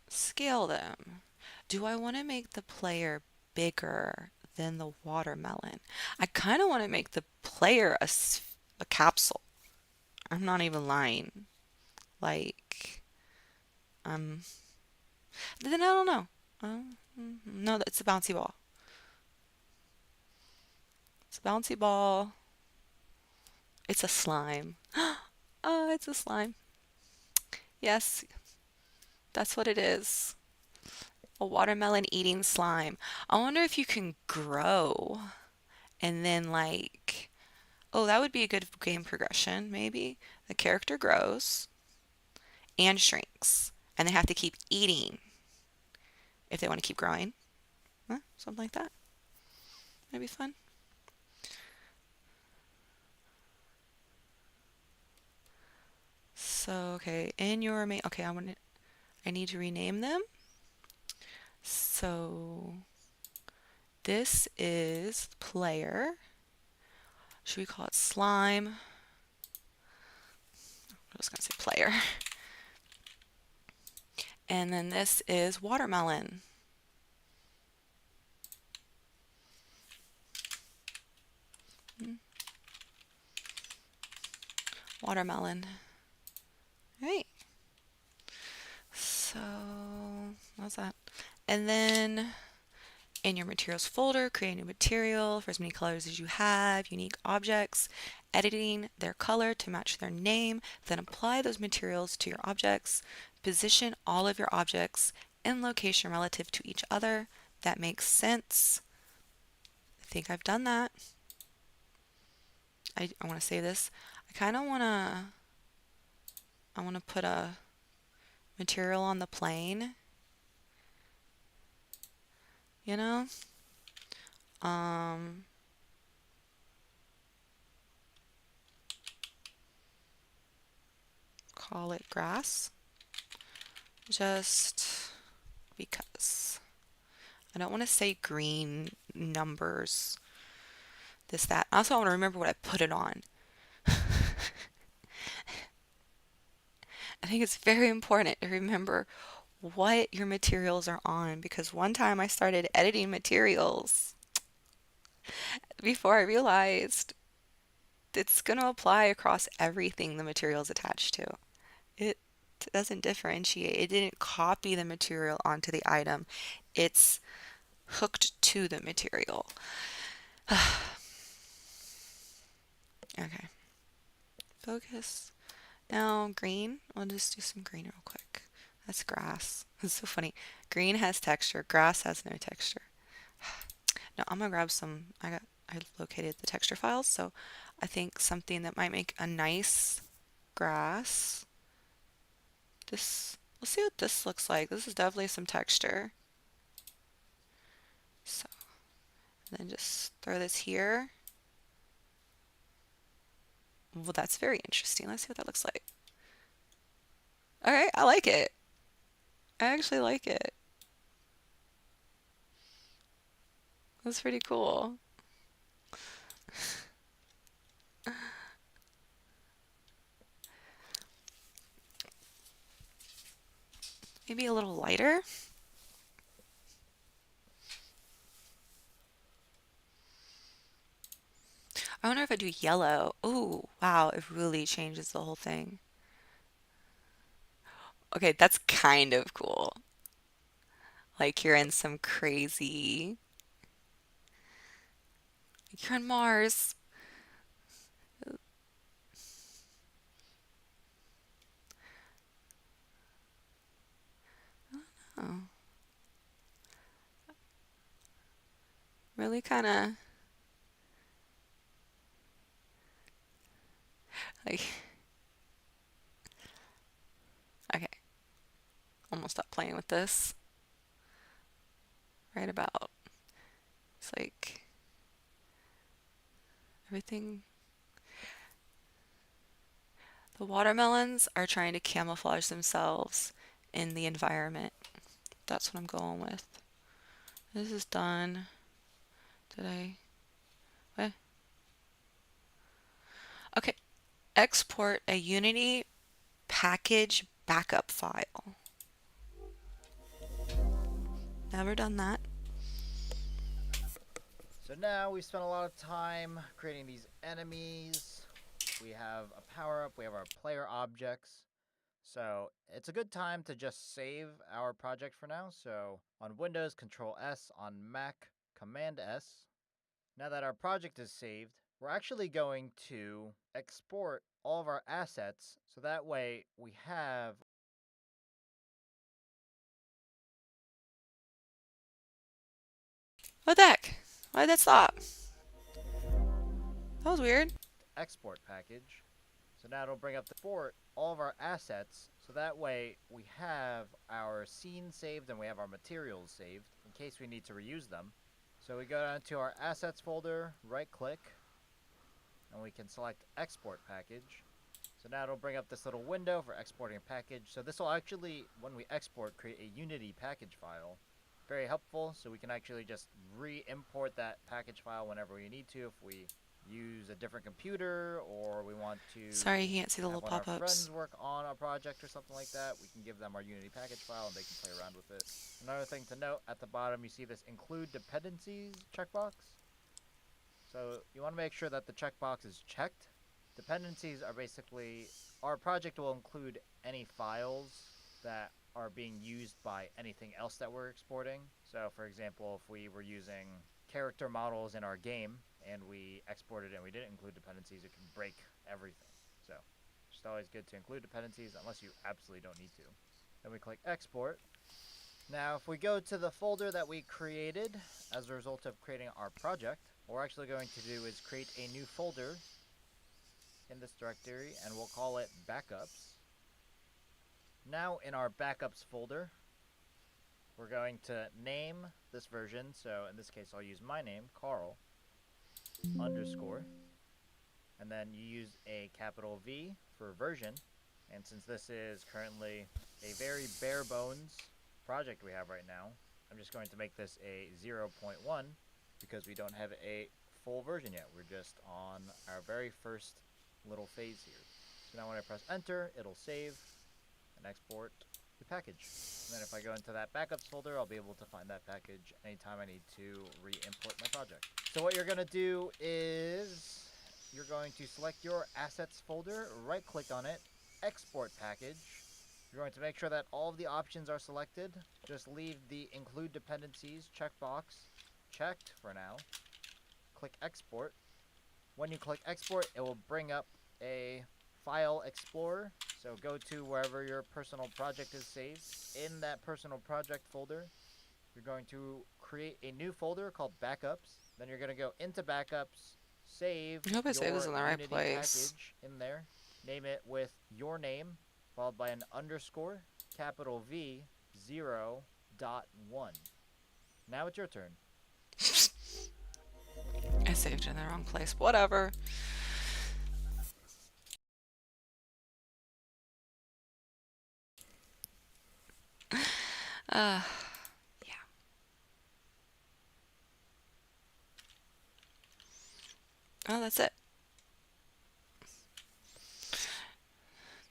Scale them. Do I want to make the player bigger than the watermelon? I kind of want to make the player a capsule. I'm not even lying. Like, um, then I don't know. No, it's a bouncy ball. It's a bouncy ball. It's a slime. Oh, it's a slime. Yes, that's what it is. A watermelon eating slime. I wonder if you can grow and then like, oh, that would be a good game progression, maybe. The character grows and shrinks, and they have to keep eating if they want to keep growing. Huh? Something like that. That'd be fun. So, okay, in your main, okay, I need to rename them. So, this is player. Should we call it slime? I'm just gonna say player. And then this is watermelon. Watermelon. All right. So, what's that? And then in your materials folder, create a new material for as many colors as you have, unique objects, editing their color to match their name, then apply those materials to your objects, position all of your objects in location relative to each other. That makes sense. I think I've done that. I want to say this. I want to put a material on the plane, you know? Call it grass, just because. I don't want to say green numbers, this, that. I also want to remember what I put it on. I think it's very important to remember what your materials are on because one time I started editing materials before I realized it's going to apply across everything the material is attached to. It doesn't differentiate. It didn't copy the material onto the item. It's hooked to the material. Okay. Focus. Now green. I'll just do some green real quick. That's grass. It's so funny. Green has texture, grass has no texture. No, I'm gonna grab some. I located the texture files, so I think something that might make a nice grass. Let's see what this looks like. This is definitely some texture. So, then just throw this here. Well, that's very interesting. Let's see what that looks like. Okay, I like it. I actually like it. That's pretty cool. Maybe a little lighter. I wonder if I do yellow. Oh, wow, it really changes the whole thing. Okay, that's kind of cool. Like you're in some crazy. You're on Mars. Oh, really kind of like. Okay, almost stop playing with this. Right about. It's like everything. The watermelons are trying to camouflage themselves in the environment. That's what I'm going with. This is done. Did I? What? Okay. Export a Unity package backup file. Never done that. So now we spent a lot of time creating these enemies. We have a power up, we have our player objects. So it's a good time to just save our project for now. So on Windows, Control S, on Mac, Command S. Now that our project is saved, we're actually going to export all of our assets so that way we have. What the heck? Why did that stop? That was weird. Export package. So now it'll bring up the export all of our assets so that way we have our scene saved and we have our materials saved in case we need to reuse them. So we go down to our assets folder, right click, and we can select export package. So now it'll bring up this little window for exporting a package. So this will actually, when we export, create a Unity package file. Very helpful, so we can actually just re-import that package file whenever we need to if we use a different computer or we want to Sorry, you can't see the have little one of our pop-ups. friends work on a project or something like that. We can give them our Unity package file and they can play around with it. Another thing to note, at the bottom you see this include dependencies checkbox. So you want to make sure that the checkbox is checked. Dependencies are basically, our project will include any files that are being used by anything else that we're exporting. So for example, if we were using character models in our game and we exported and we didn't include dependencies, it can break everything. So it's just always good to include dependencies unless you absolutely don't need to. Then we click export. Now if we go to the folder that we created as a result of creating our project, what we're actually going to do is create a new folder in this directory and we'll call it backups. Now in our backups folder, we're going to name this version. So in this case, I'll use my name, Carl, underscore. And then you use a capital V for version. And since this is currently a very bare bones project we have right now, I'm just going to make this a 0.1 because we don't have a full version yet. We're just on our very first little phase here. So now when I press enter, it'll save and export the package. And then if I go into that backups folder, I'll be able to find that package anytime I need to re-import my project. So what you're going to do is you're going to select your assets folder, right click on it, export package. You're going to make sure that all of the options are selected. Just leave the include dependencies checkbox checked for now. Click export. When you click export, it will bring up a File Explorer. So go to wherever your personal project is saved. In that personal project folder, you're going to create a new folder called Backups. Then you're going to go into Backups, save I hope I saved this your in the right Unity place. package in there. Name it with your name, followed by an underscore, capital V, 0.1. Now it's your turn. I saved it in the wrong place. Whatever. Yeah. Oh, that's it.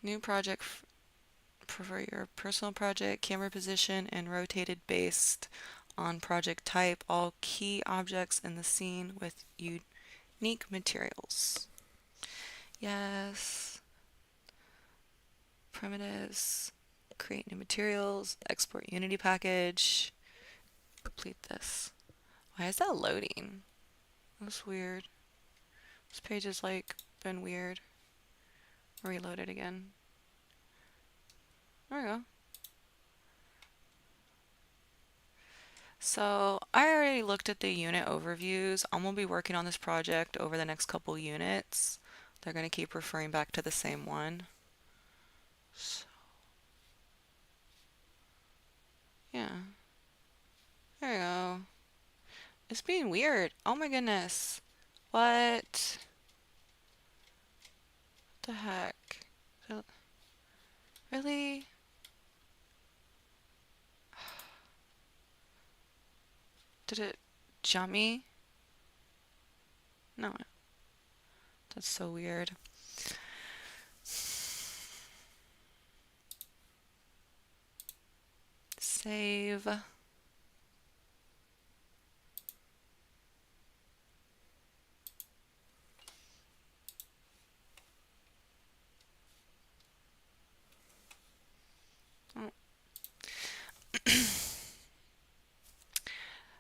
New project for your personal project, camera position, and rotated based on project type. All key objects in the scene with unique materials. Yes. Primitives. Create new materials. Export Unity package. Complete this. Why is that loading? That's weird. This page has like been weird. Reload it again. There we go. So I already looked at the unit overviews. I'm gonna be working on this project over the next couple units. They're gonna keep referring back to the same one. So, yeah. There we go. It's being weird. Oh my goodness. What the heck? Really? Did it jump me? No. That's so weird. Save. Oh.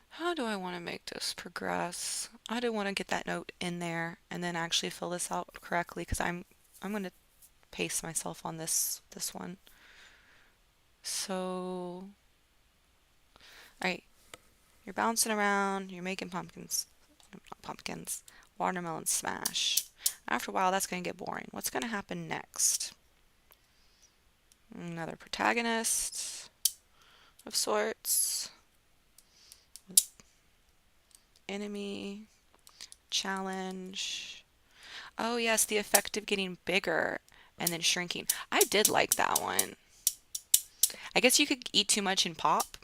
How do I want to make this progress? I do want to get that note in there and then actually fill this out correctly because I'm going to pace myself on this one. So, alright, you're bouncing around, you're making pumpkins, not pumpkins, watermelon smash. After a while, that's going to get boring. What's going to happen next? Another protagonist of sorts. Enemy. Challenge. Oh yes, the effect of getting bigger and then shrinking. I did like that one. I guess you could eat too much and pop.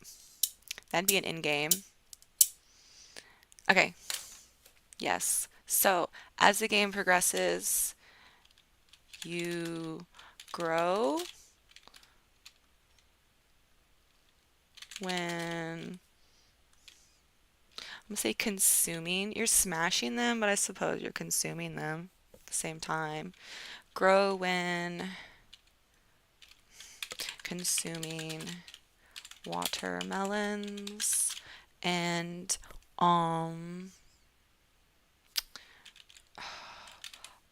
That'd be an in-game. Okay. Yes. So, as the game progresses, you grow when I'm gonna say consuming. You're smashing them, but I suppose you're consuming them at the same time. Grow when consuming watermelons and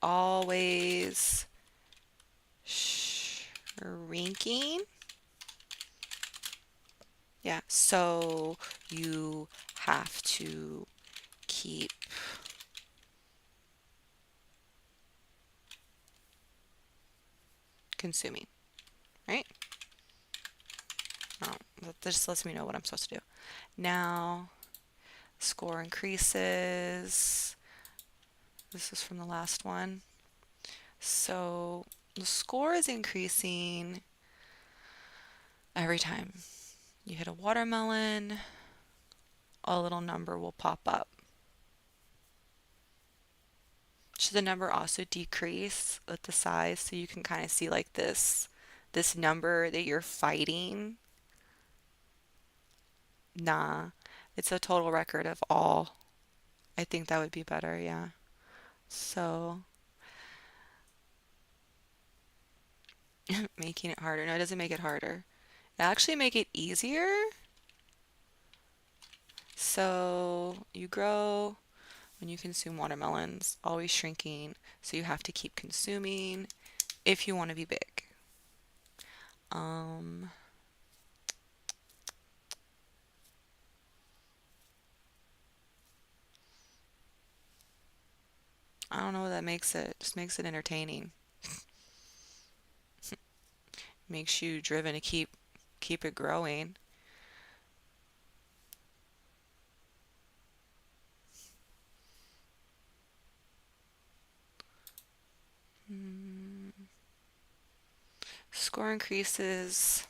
always shrinking. Yeah, so you have to keep consuming, right? Oh, that just lets me know what I'm supposed to do. Now, score increases. This is from the last one. So the score is increasing every time you hit a watermelon, a little number will pop up. Should the number also decrease with the size so you can kind of see like this number that you're fighting? Nah, it's a total record of all. I think that would be better, yeah. So making it harder. No, it doesn't make it harder. It actually make it easier. So you grow when you consume watermelons, always shrinking, so you have to keep consuming. if you want to be big. Um, I don't know what that makes it. Just makes it entertaining. Makes you driven to keep it growing. Mm, Score increases.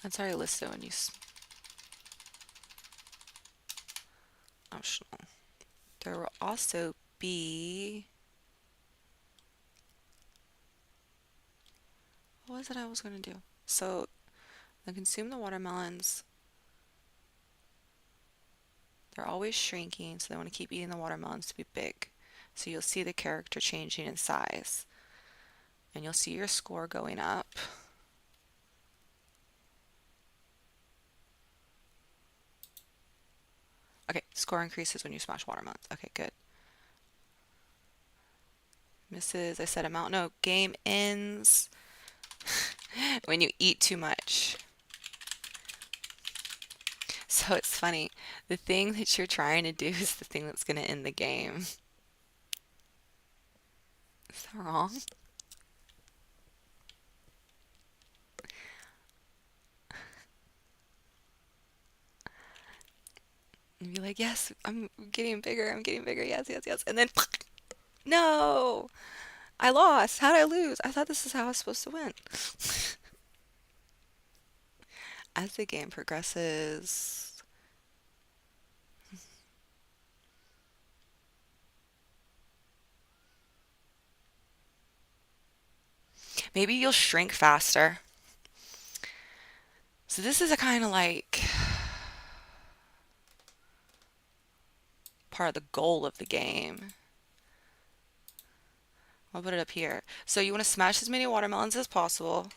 That's already listed when you optional. There will also be, what was it I was gonna do? So the consume the watermelons. They're always shrinking, so they want to keep eating the watermelons to be big. So you'll see the character changing in size, and you'll see your score going up. Okay, score increases when you smash watermelons. Okay, good. Misses, I said amount. No, game ends when you eat too much. So it's funny. The thing that you're trying to do is the thing that's going to end the game. Is that wrong? And be like, yes, I'm getting bigger. I'm getting bigger. Yes, yes, yes. And then, no, I lost. How did I lose? I thought this is how I was supposed to win. As the game progresses, maybe you'll shrink faster. So this is a kind of like part of the goal of the game. I'll put it up here. So you want to smash as many watermelons as possible.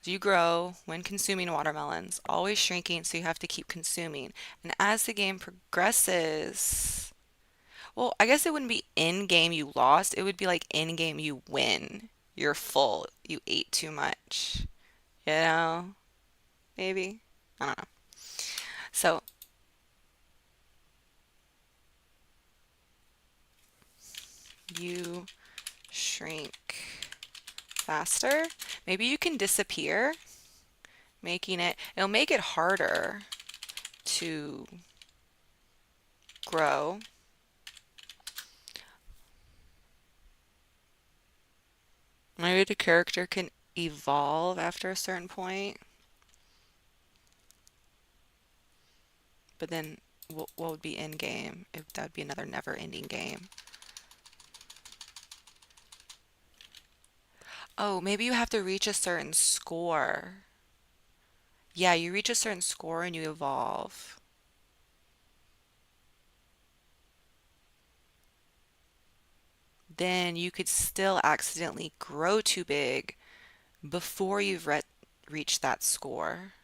You grow when consuming watermelons, always shrinking, so you have to keep consuming. And as the game progresses, well, I guess it wouldn't be in game you lost. It would be like in game you win. You're full. You ate too much. You know? Maybe. I don't know. So you shrink faster. Maybe you can disappear, it'll make it harder to grow. Maybe the character can evolve after a certain point, but then what would be in game? That would be another never-ending game. Oh, maybe you have to reach a certain score. Yeah, you reach a certain score and you evolve. Then you could still accidentally grow too big before you've reached that score.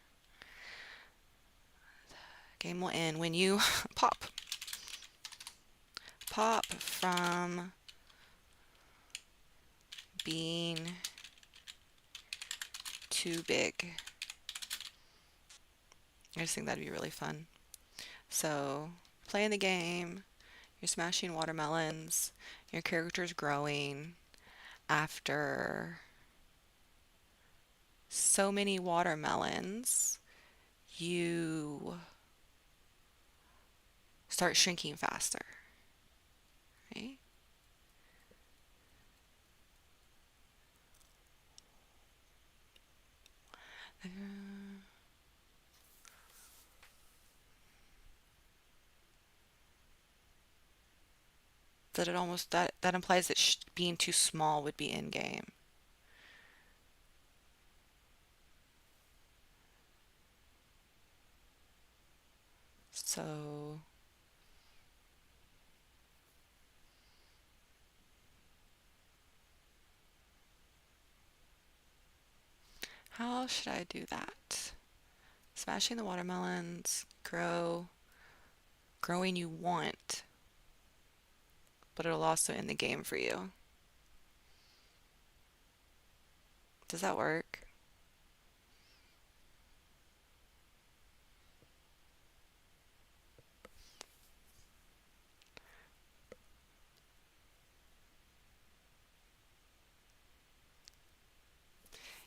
Game will end when you pop. Pop from being too big. I just think that'd be really fun. So, playing the game, you're smashing watermelons, your character's growing after so many watermelons, you start shrinking faster, right? That implies that being too small would be in game. So how should I do that? Smashing the watermelons, growing you want, but it'll also end the game for you. Does that work?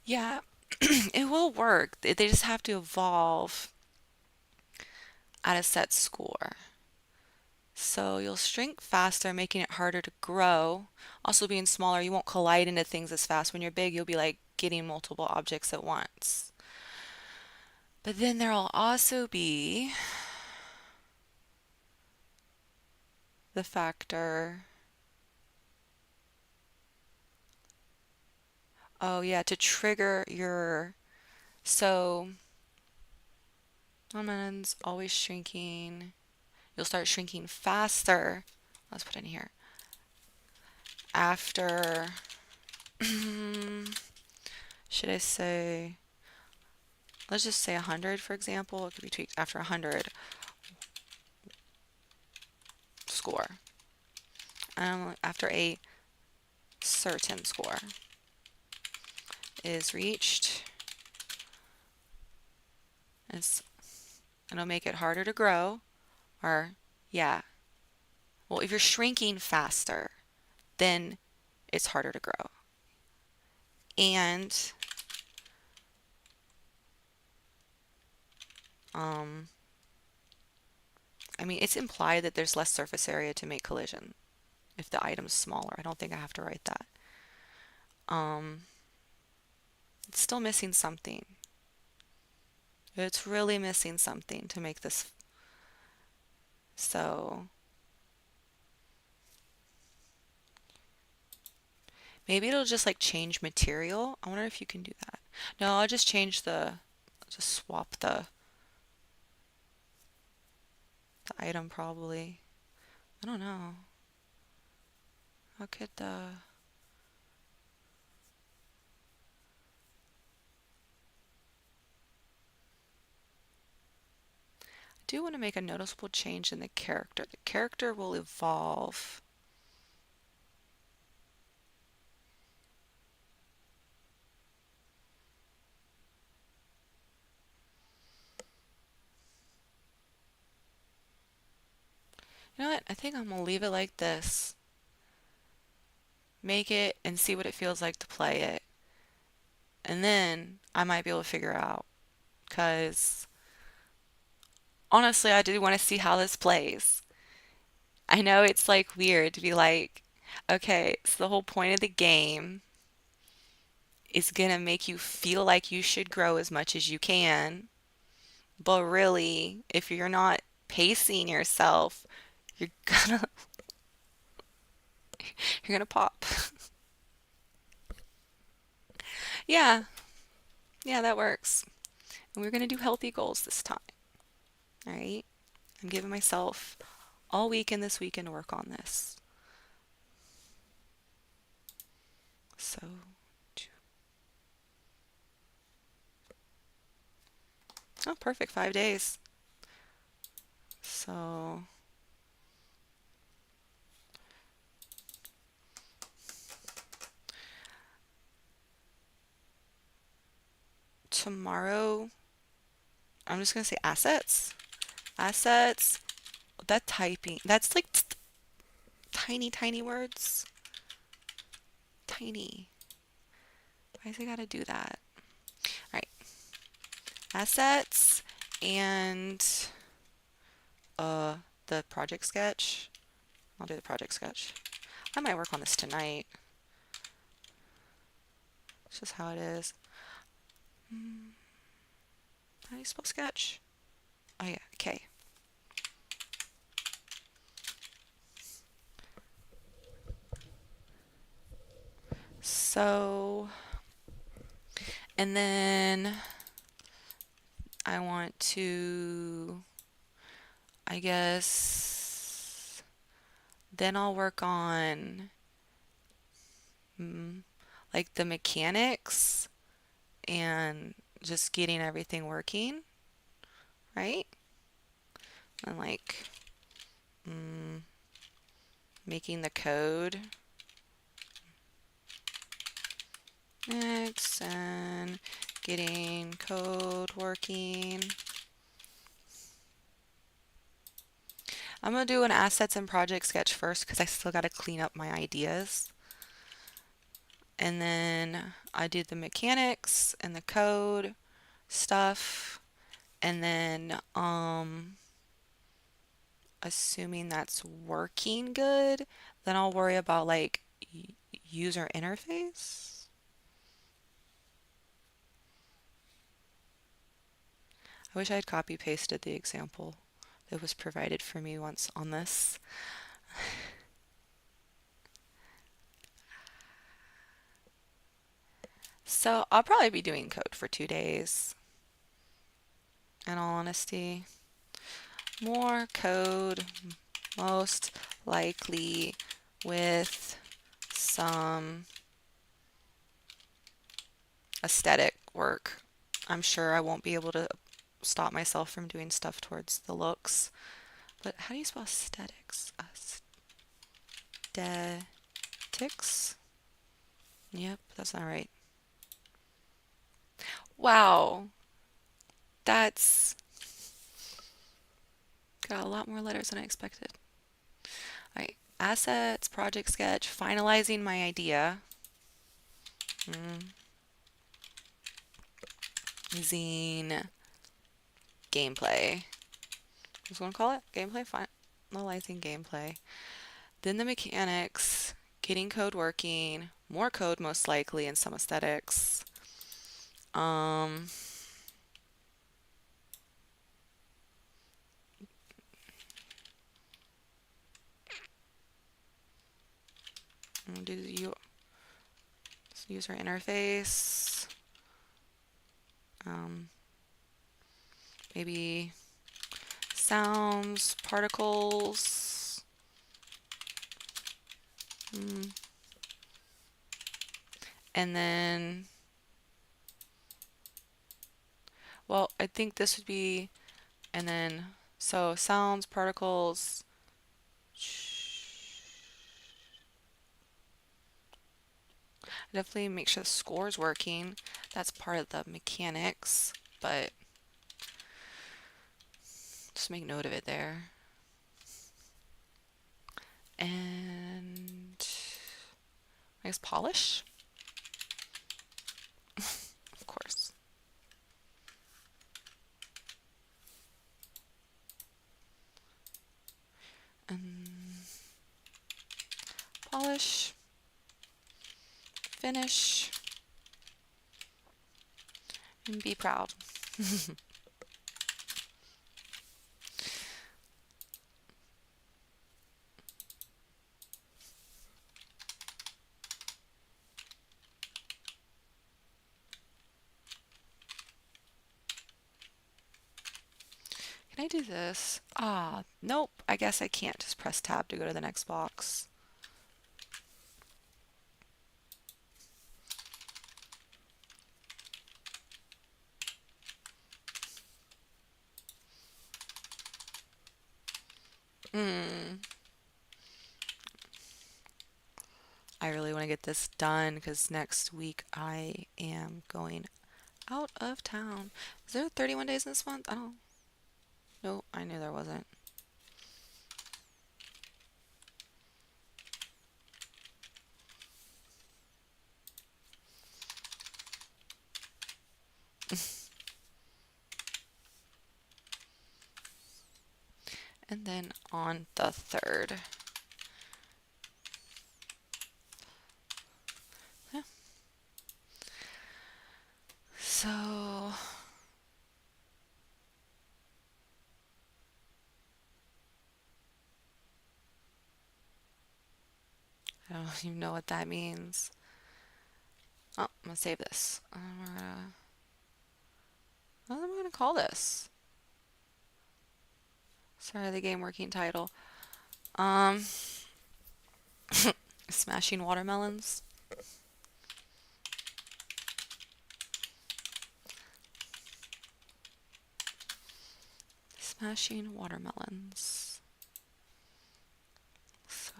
Yeah, it will work. They just have to evolve at a set score. So you'll shrink faster, making it harder to grow. Also, being smaller, you won't collide into things as fast. When you're big, you'll be like getting multiple objects at once. But then there'll also be the factor, oh yeah, to trigger your, so almonds always shrinking. You'll start shrinking faster. Let's put in here. After, should I say, let's just say 100, for example. It could be tweaked after 100 score. After a certain score is reached, it's, it'll make it harder to grow. Or, yeah. Well, if you're shrinking faster, then it's harder to grow. And um, I mean, it's implied that there's less surface area to make collision if the item's smaller. I don't think I have to write that. Um, it's still missing something. It's really missing something to make this. So maybe it'll just like change material. I wonder if you can do that. No, I'll just change just swap the item probably. I don't know. How could I do want to make a noticeable change in the character. The character will evolve. You know what? I think I'm gonna leave it like this. Make it and see what it feels like to play it. And then I might be able to figure out. Because honestly, I do want to see how this plays. I know it's like weird to be like, okay, so the whole point of the game is gonna make you feel like you should grow as much as you can. But really, if you're not pacing yourself, you're gonna you're gonna pop. Yeah, yeah, that works. And we're gonna do healthy goals this time. All right? I'm giving myself all weekend this weekend to work on this. So, oh, perfect, 5 days. So, tomorrow, I'm just gonna say assets. Assets, that typing, that's like tiny, tiny words. Tiny. Why does it gotta do that? All right, assets and the project sketch. I'll do the project sketch. I might work on this tonight. It's just how it is. How do you spell sketch? Oh yeah, K. So, and then I want to, I guess, then I'll work on mm, like the mechanics and just getting everything working, right? And like mm, making the code. Next, and getting code working. I'm gonna do an assets and project sketch first because I still gotta clean up my ideas. And then I do the mechanics and the code stuff. And then, assuming that's working good, then I'll worry about like user interface. I wish I had copy pasted the example that was provided for me once on this. So I'll probably be doing code for 2 days, in all honesty. More code, most likely with some aesthetic work. I'm sure I won't be able to stop myself from doing stuff towards the looks. But how do you spell aesthetics? Aesthetics? Yep, that's not right. Wow, that's got a lot more letters than I expected. All right, assets, project sketch, finalizing my idea. Zine, gameplay. I was gonna call it gameplay. Finalizing gameplay. Then the mechanics, getting code working, more code most likely, and some aesthetics. Um, do the user interface. Maybe sounds, particles. And then, well, I think this would be, and then, so sounds, particles. Definitely make sure the score's working. That's part of the mechanics, but just make note of it there. And I guess polish, of course. And polish, finish, and be proud. Can I do this? Ah, nope. I guess I can't just press tab to go to the next box. I really want to get this done because next week I am going out of town. Is there 31 days in this month? I don't know. I knew there wasn't. And then on the 3rd. Yeah. So I don't even know what that means. Oh, I'm gonna save this. What am I gonna call this? Sorry, the game working title. Smashing watermelons. Smashing watermelons. So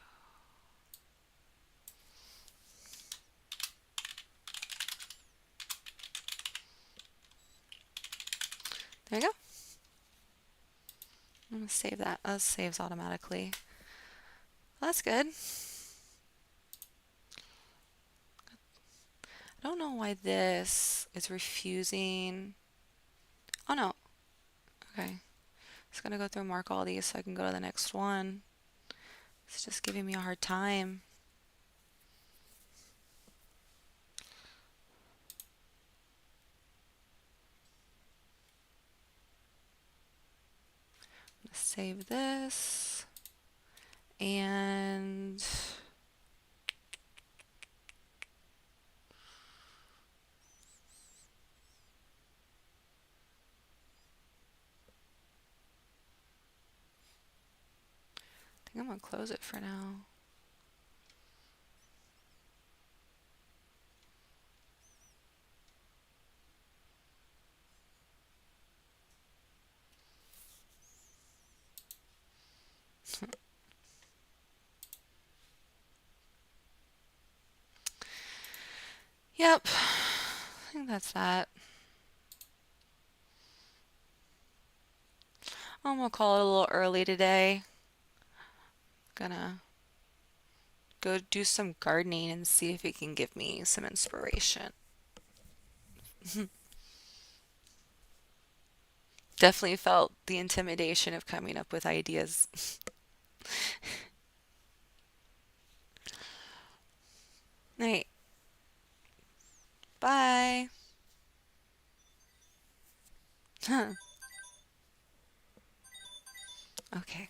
There you go. I'm gonna save that. That saves automatically. Well, that's good. I don't know why this is refusing. Oh no. Okay. Just gonna go through and mark all these so I can go to the next one. It's just giving me a hard time. Save this. And I think I'm gonna close it for now. Yep. I think that's that. I'm gonna call it a little early today. Gonna go do some gardening and see if it can give me some inspiration. Definitely felt the intimidation of coming up with ideas. Right. Bye. Okay.